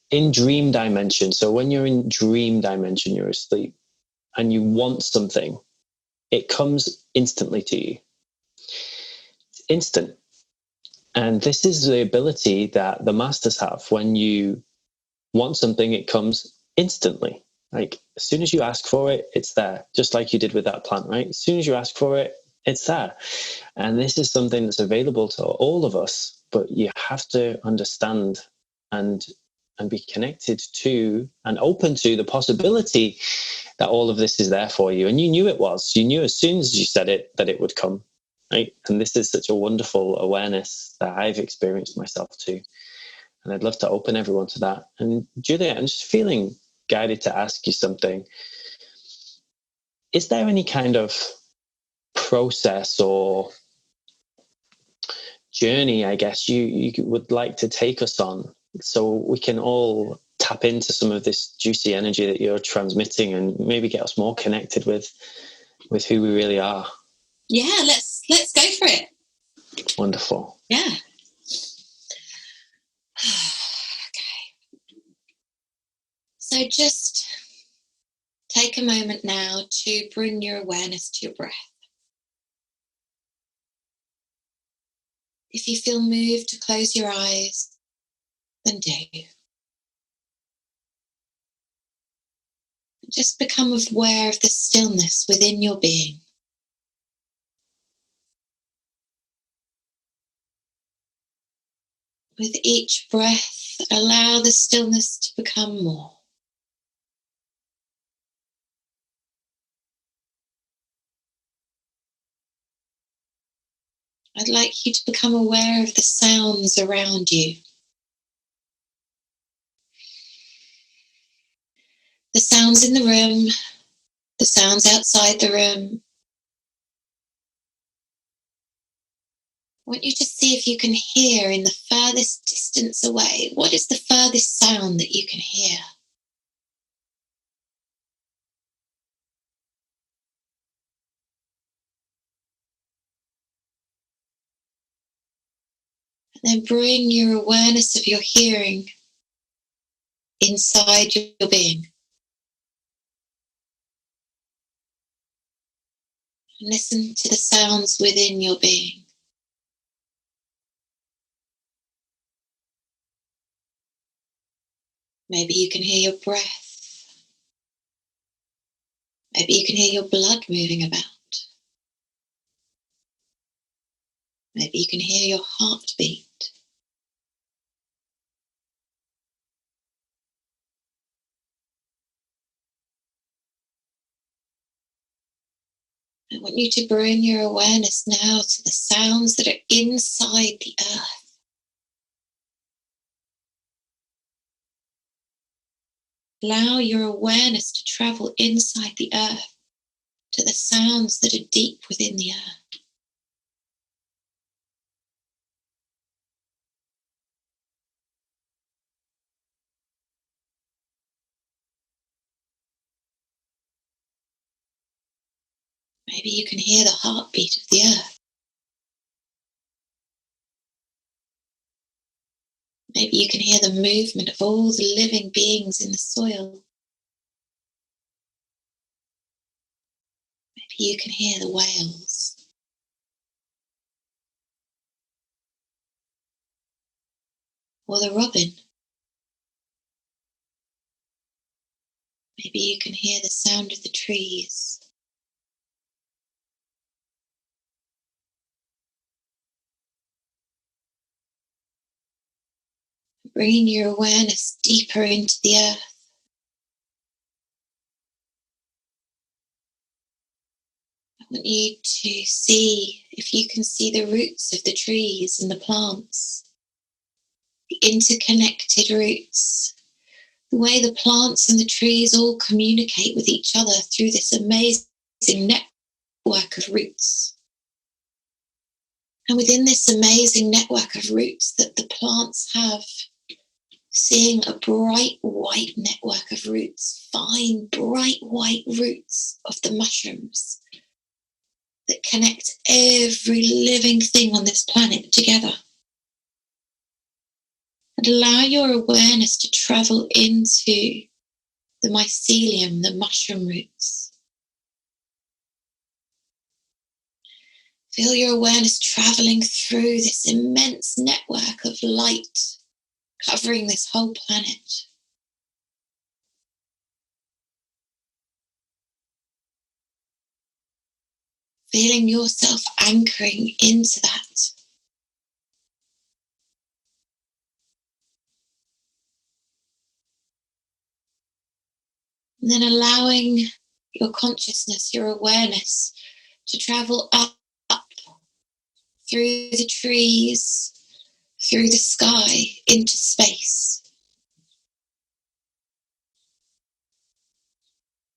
in dream dimension, so when you're in dream dimension, you're asleep and you want something, it comes instantly to you. It's instant. And this is the ability that the masters have. When you want something, it comes instantly. Like as soon as you ask for it, it's there. Just like you did with that plant, right? As soon as you ask for it, it's there. And this is something that's available to all of us, but you have to understand and be connected to and open to the possibility that all of this is there for you. And you knew it was. You knew as soon as you said it that it would come, right? And this is such a wonderful awareness that I've experienced myself too. And I'd love to open everyone to that. And Juliette, I'm just feeling guided to ask you something. Is there any kind of process or journey, I guess, you would like to take us on so we can all tap into some of this juicy energy that you're transmitting and maybe get us more connected with who we really are? Yeah, let's go for it. Wonderful. Yeah. Okay. So just take a moment now to bring your awareness to your breath. If you feel moved to close your eyes, then do. Just become aware of the stillness within your being. With each breath, allow the stillness to become more. I'd like you to become aware of the sounds around you. The sounds in the room, the sounds outside the room. I want you to see if you can hear in the furthest distance away. What is the furthest sound that you can hear? And then bring your awareness of your hearing inside your being. And listen to the sounds within your being. Maybe you can hear your breath. Maybe you can hear your blood moving about. Maybe you can hear your heartbeat. I want you to bring your awareness now to the sounds that are inside the earth. Allow your awareness to travel inside the earth to the sounds that are deep within the earth. Maybe you can hear the heartbeat of the earth. Maybe you can hear the movement of all the living beings in the soil. Maybe you can hear the whales. Or the robin. Maybe you can hear the sound of the trees. Bringing your awareness deeper into the earth. I want you to see, if you can see the roots of the trees and the plants, the interconnected roots, the way the plants and the trees all communicate with each other through this amazing network of roots. And within this amazing network of roots that the plants have, seeing a bright white network of roots, fine bright white roots of the mushrooms that connect every living thing on this planet together. And allow your awareness to travel into the mycelium, the mushroom roots. Feel your awareness traveling through this immense network of light covering this whole planet. Feeling yourself anchoring into that. And then allowing your consciousness, your awareness to travel up through the trees, through the sky, into space.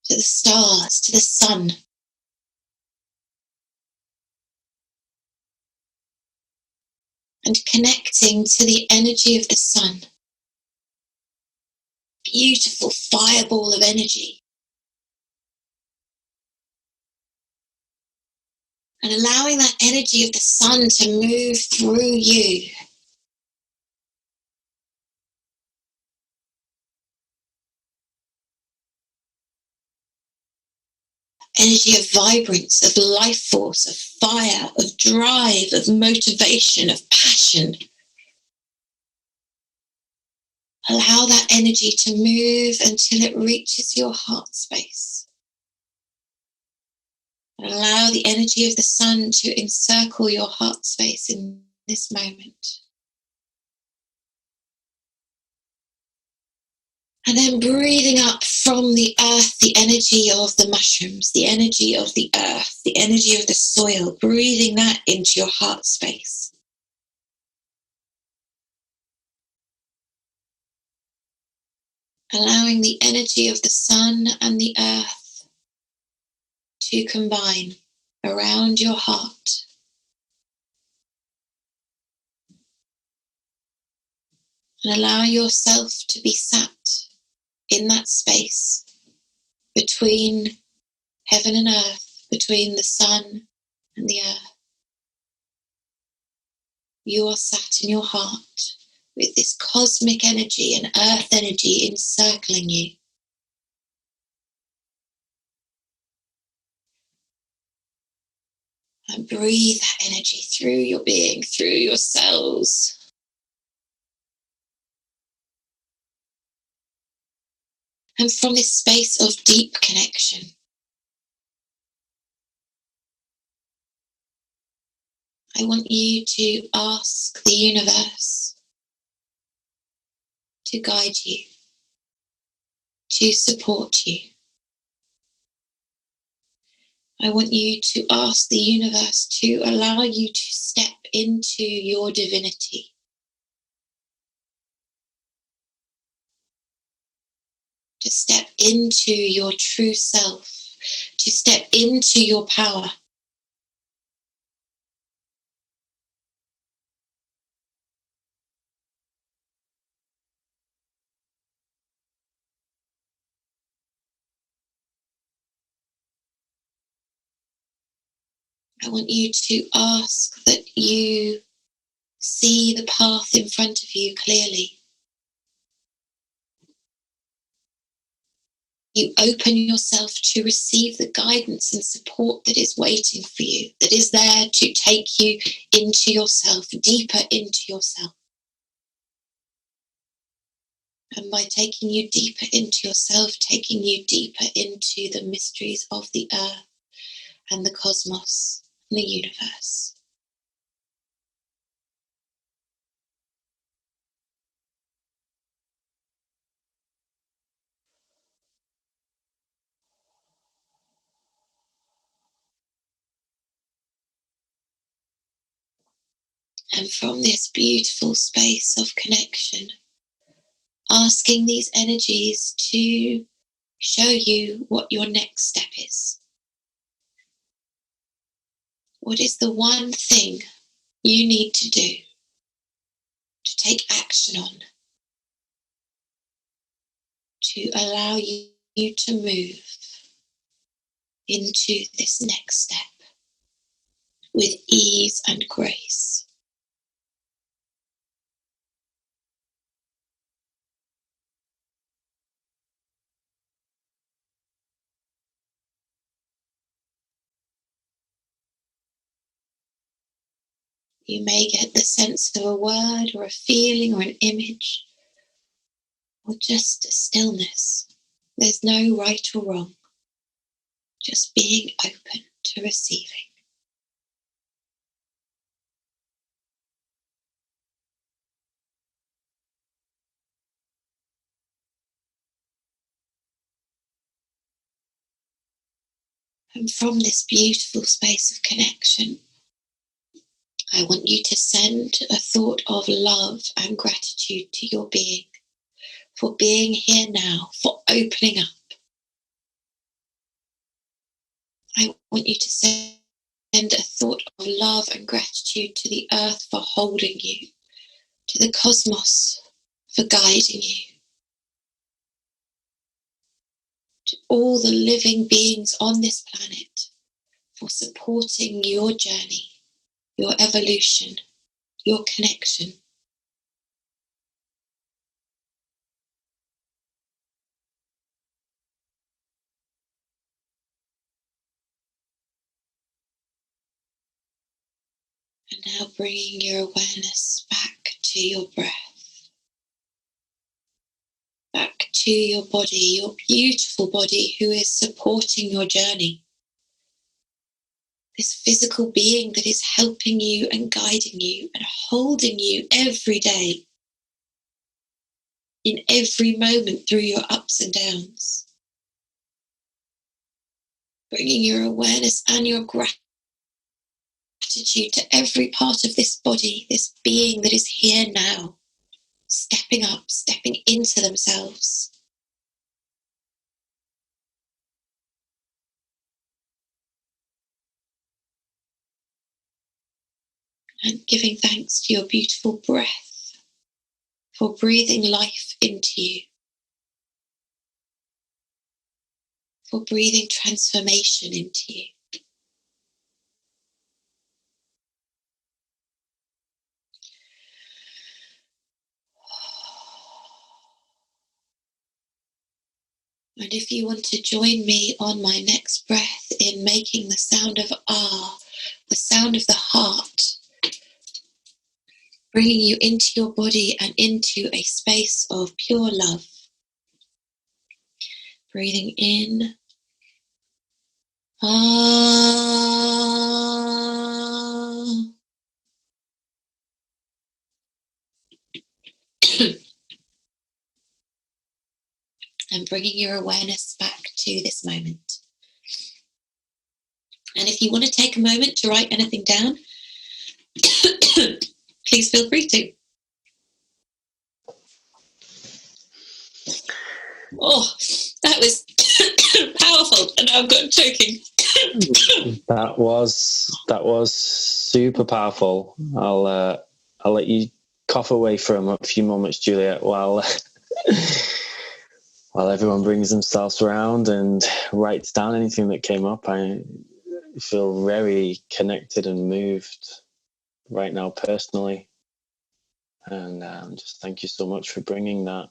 To the stars, to the sun. And connecting to the energy of the sun. Beautiful fireball of energy. And allowing that energy of the sun to move through you. Energy of vibrance, of life force, of fire, of drive, of motivation, of passion. Allow that energy to move until it reaches your heart space. And allow the energy of the sun to encircle your heart space in this moment. And then breathing up from the earth, the energy of the mushrooms, the energy of the earth, the energy of the soil, breathing that into your heart space. Allowing the energy of the sun and the earth to combine around your heart. And allow yourself to be sat in that space between heaven and earth, between the sun and the earth. You are sat in your heart with this cosmic energy and earth energy encircling you. And breathe that energy through your being, through your cells. And from this space of deep connection, I want you to ask the universe to guide you, to support you. I want you to ask the universe to allow you to step into your divinity. To step into your true self, to step into your power. I want you to ask that you see the path in front of you clearly. You open yourself to receive the guidance and support that is waiting for you, that is there to take you into yourself, deeper into yourself. And by taking you deeper into yourself, taking you deeper into the mysteries of the earth and the cosmos and the universe. And from this beautiful space of connection, asking these energies to show you what your next step is. What is the one thing you need to do, to take action on, to allow you to move into this next step with ease and grace? You may get the sense of a word or a feeling or an image, or just a stillness. There's no right or wrong, just being open to receiving. And from this beautiful space of connection, I want you to send a thought of love and gratitude to your being for being here now, for opening up. I want you to send a thought of love and gratitude to the earth for holding you, to the cosmos for guiding you, to all the living beings on this planet for supporting your journey, your evolution, your connection. And now bringing your awareness back to your breath, back to your body, your beautiful body who is supporting your journey. This physical being that is helping you and guiding you and holding you every day, in every moment through your ups and downs. Bringing your awareness and your gratitude to every part of this body, this being that is here now, stepping up, stepping into themselves. And giving thanks to your beautiful breath for breathing life into you, for breathing transformation into you. And if you want to join me on my next breath in making the sound of ah, the sound of the heart, bringing you into your body and into a space of pure love. Breathing in, ah. And bringing your awareness back to this moment. And if you want to take a moment to write anything down, please feel free to. Oh, that was powerful, and I've got choking. That was super powerful. I'll let you cough away for a few moments, Juliette, while everyone brings themselves around and writes down anything that came up. I feel very connected and moved right now personally. And just thank you so much for bringing that.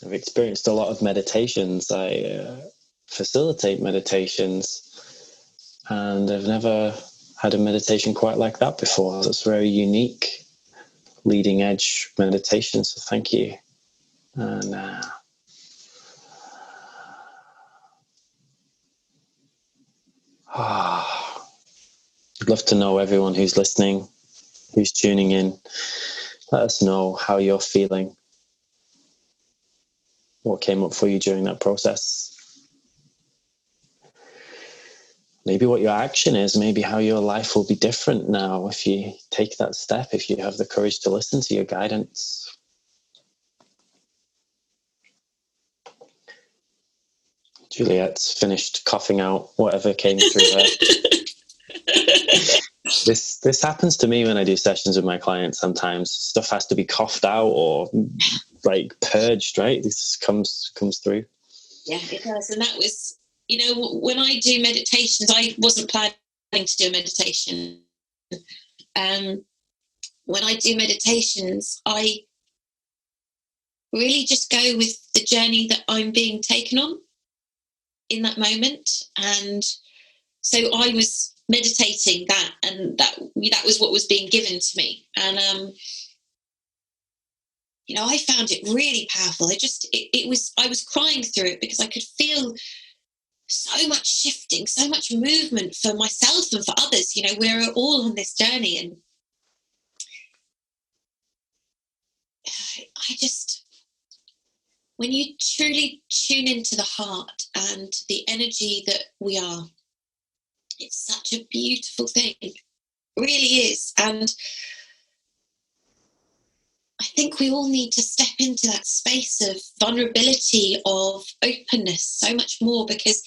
I've experienced a lot of meditations. I facilitate meditations, and I've never had a meditation quite like that before. That's very unique, leading edge meditation. So thank you. And I'd love to know everyone who's listening, who's tuning in. Let us know how you're feeling. What came up for you during that process? Maybe what your action is, maybe how your life will be different now if you take that step, if you have the courage to listen to your guidance. Juliette's finished coughing out whatever came through her. This happens to me when I do sessions with my clients. Sometimes stuff has to be coughed out or like purged, right? This comes through. Yeah, it does. And that was, when I do meditations, I wasn't planning to do a meditation. When I do meditations, I really just go with the journey that I'm being taken on in that moment. And so I was meditating that, and that was what was being given to me. And I found it really powerful. I was crying through it because I could feel so much shifting, so much movement for myself and for others. We're all on this journey, and when you truly tune into the heart and the energy that we are, it's such a beautiful thing. It really is. And I think we all need to step into that space of vulnerability, of openness so much more, because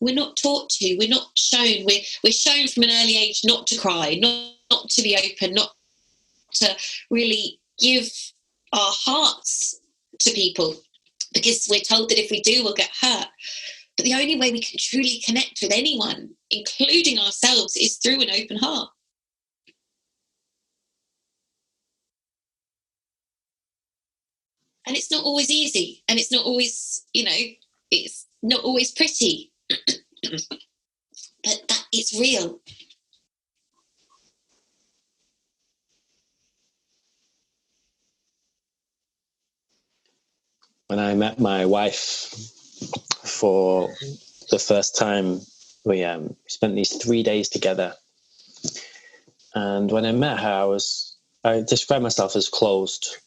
we're not taught to, we're not shown. We're shown from an early age not to cry, not to be open, not to really give our hearts to people, because we're told that if we do, we'll get hurt. But the only way we can truly connect with anyone, including ourselves, is through an open heart. And it's not always easy, and it's not always, it's not always pretty, but that it's real. When I met my wife for the first time, we spent these 3 days together. And when I met her, I described myself as closed.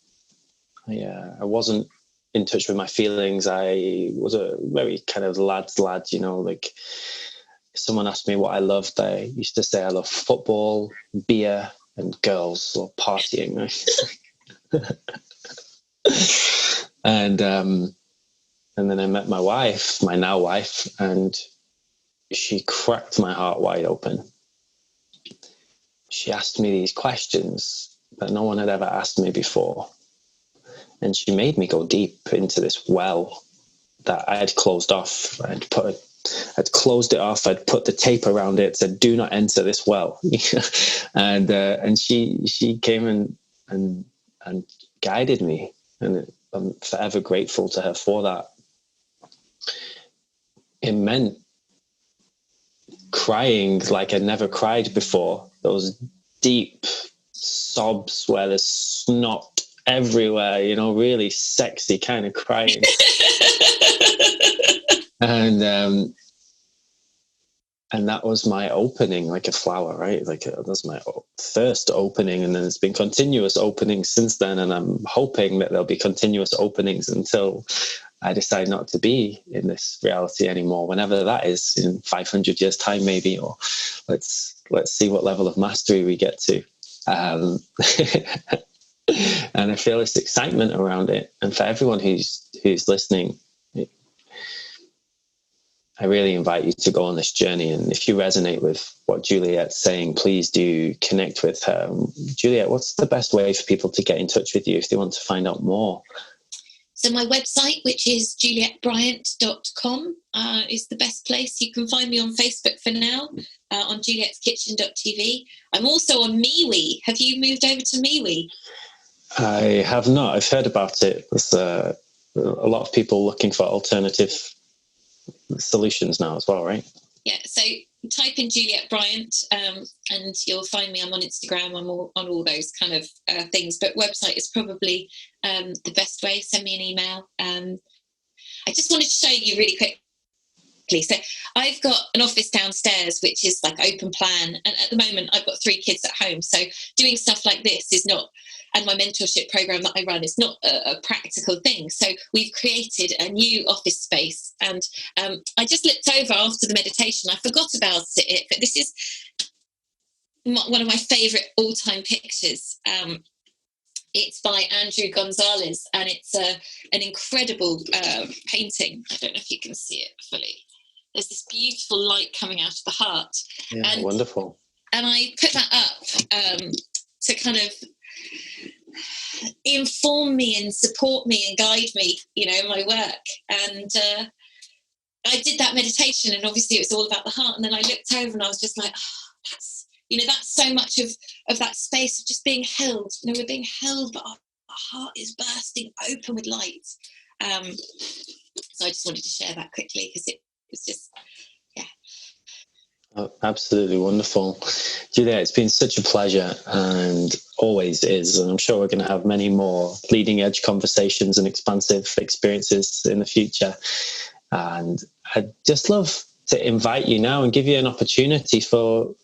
I wasn't in touch with my feelings. I was a very kind of lad's lad, like if someone asked me what I loved, I used to say I love football, beer, and girls, or partying. And then I met my wife, my now wife, and she cracked my heart wide open. She asked me these questions that no one had ever asked me before. And she made me go deep into this well that I had closed off. I'd closed it off. I'd put the tape around it, said, "Do not enter this well." and she came and guided me, and I'm forever grateful to her for that. It meant crying like I'd never cried before. Those deep sobs where there's snot everywhere, really sexy kind of crying. And that was my opening, like a flower, right? That's my first opening, and then it's been continuous openings since then, and I'm hoping that there'll be continuous openings until I decide not to be in this reality anymore, whenever that is, in 500 years' time maybe, or let's see what level of mastery we get to. And I feel this excitement around it. And for everyone who's listening, I really invite you to go on this journey. And if you resonate with what Juliette's saying, please do connect with her. Juliette, what's the best way for people to get in touch with you if they want to find out more? So my website, which is JulietteBryant.com, is the best place. You can find me on Facebook for now, on Juliette'sKitchen.tv. I'm also on MeWe. Have you moved over to MeWe? I have not. I've heard about it. There's a lot of people looking for alternative solutions now as well, right? Yeah, so type in Juliette Bryant and you'll find me. I'm on Instagram. I'm on all those kind of things. But website is probably the best way. Send me an email. I just wanted to show you really quickly. So I've got an office downstairs, which is like open plan. And at the moment, I've got 3 kids at home. So doing stuff like this is not, and my mentorship program that I run is not a practical thing. So we've created a new office space. And I just looked over after the meditation. I forgot about it, but this is one of my favorite all-time pictures. It's by Andrew Gonzalez, and it's an incredible painting. I don't know if you can see it fully. There's this beautiful light coming out of the heart. Yeah, and, wonderful. And I put that up to kind of inform me and support me and guide me, in my work. And I did that meditation, and obviously it was all about the heart. And then I looked over and I was just like, that's so much of that space of just being held. We're being held, but our heart is bursting open with light. So I just wanted to share that quickly because it was just, yeah. Oh, absolutely wonderful. Juliette, it's been such a pleasure, and always is. And I'm sure we're going to have many more leading edge conversations and expansive experiences in the future. And I'd just love to invite you now and give you an opportunity to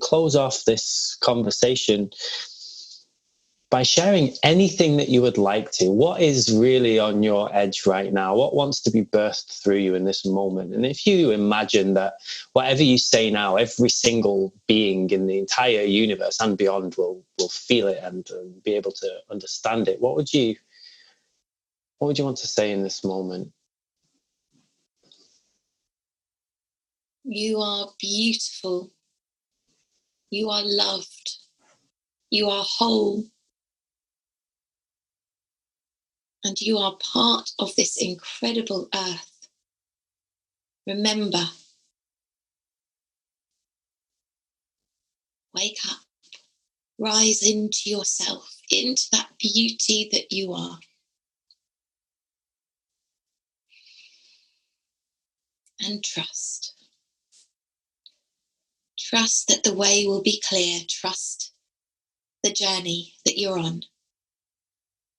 close off this conversation by sharing anything that you would like to. What is really on your edge right now? What wants to be birthed through you in this moment? And if you imagine that whatever you say now, every single being in the entire universe and beyond will feel it and be able to understand it, what would you want to say in this moment? You are beautiful. You are loved. You are whole. And you are part of this incredible earth. Remember, wake up, rise into yourself, into that beauty that you are. And trust. Trust that the way will be clear. Trust the journey that you're on.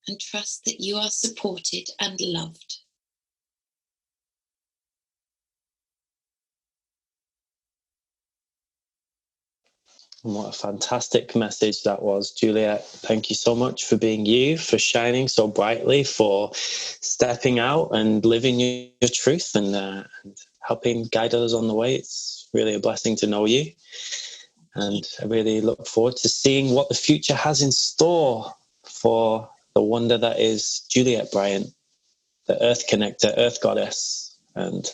And trust that you are supported and loved. And what a fantastic message that was, Juliette. Thank you so much for being you, for shining so brightly, for stepping out and living your truth and helping guide others on the way. It's really a blessing to know you. And I really look forward to seeing what the future has in store for the wonder that is Juliette Bryant, the Earth Connector, Earth Goddess, and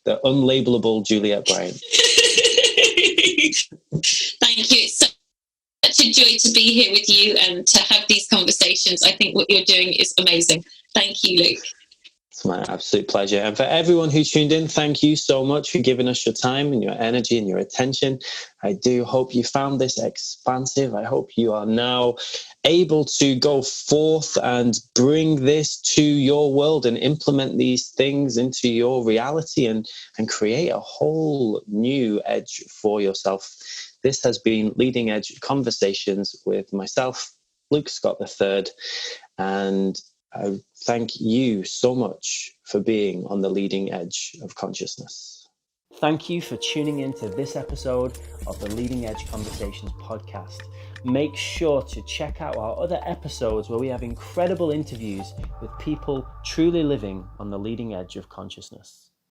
the unlabelable Juliette Bryant. Thank you. It's such a joy to be here with you and to have these conversations. I think what you're doing is amazing. Thank you, Luke. It's my absolute pleasure. And for everyone who tuned in, thank you so much for giving us your time and your energy and your attention. I do hope you found this expansive. I hope you are now able to go forth and bring this to your world and implement these things into your reality and create a whole new edge for yourself. This has been Leading Edge Conversations with myself, Luke Scott III, and I thank you so much for being on the leading edge of consciousness. Thank you for tuning in to this episode of the Leading Edge Conversations podcast. Make sure to check out our other episodes where we have incredible interviews with people truly living on the leading edge of consciousness.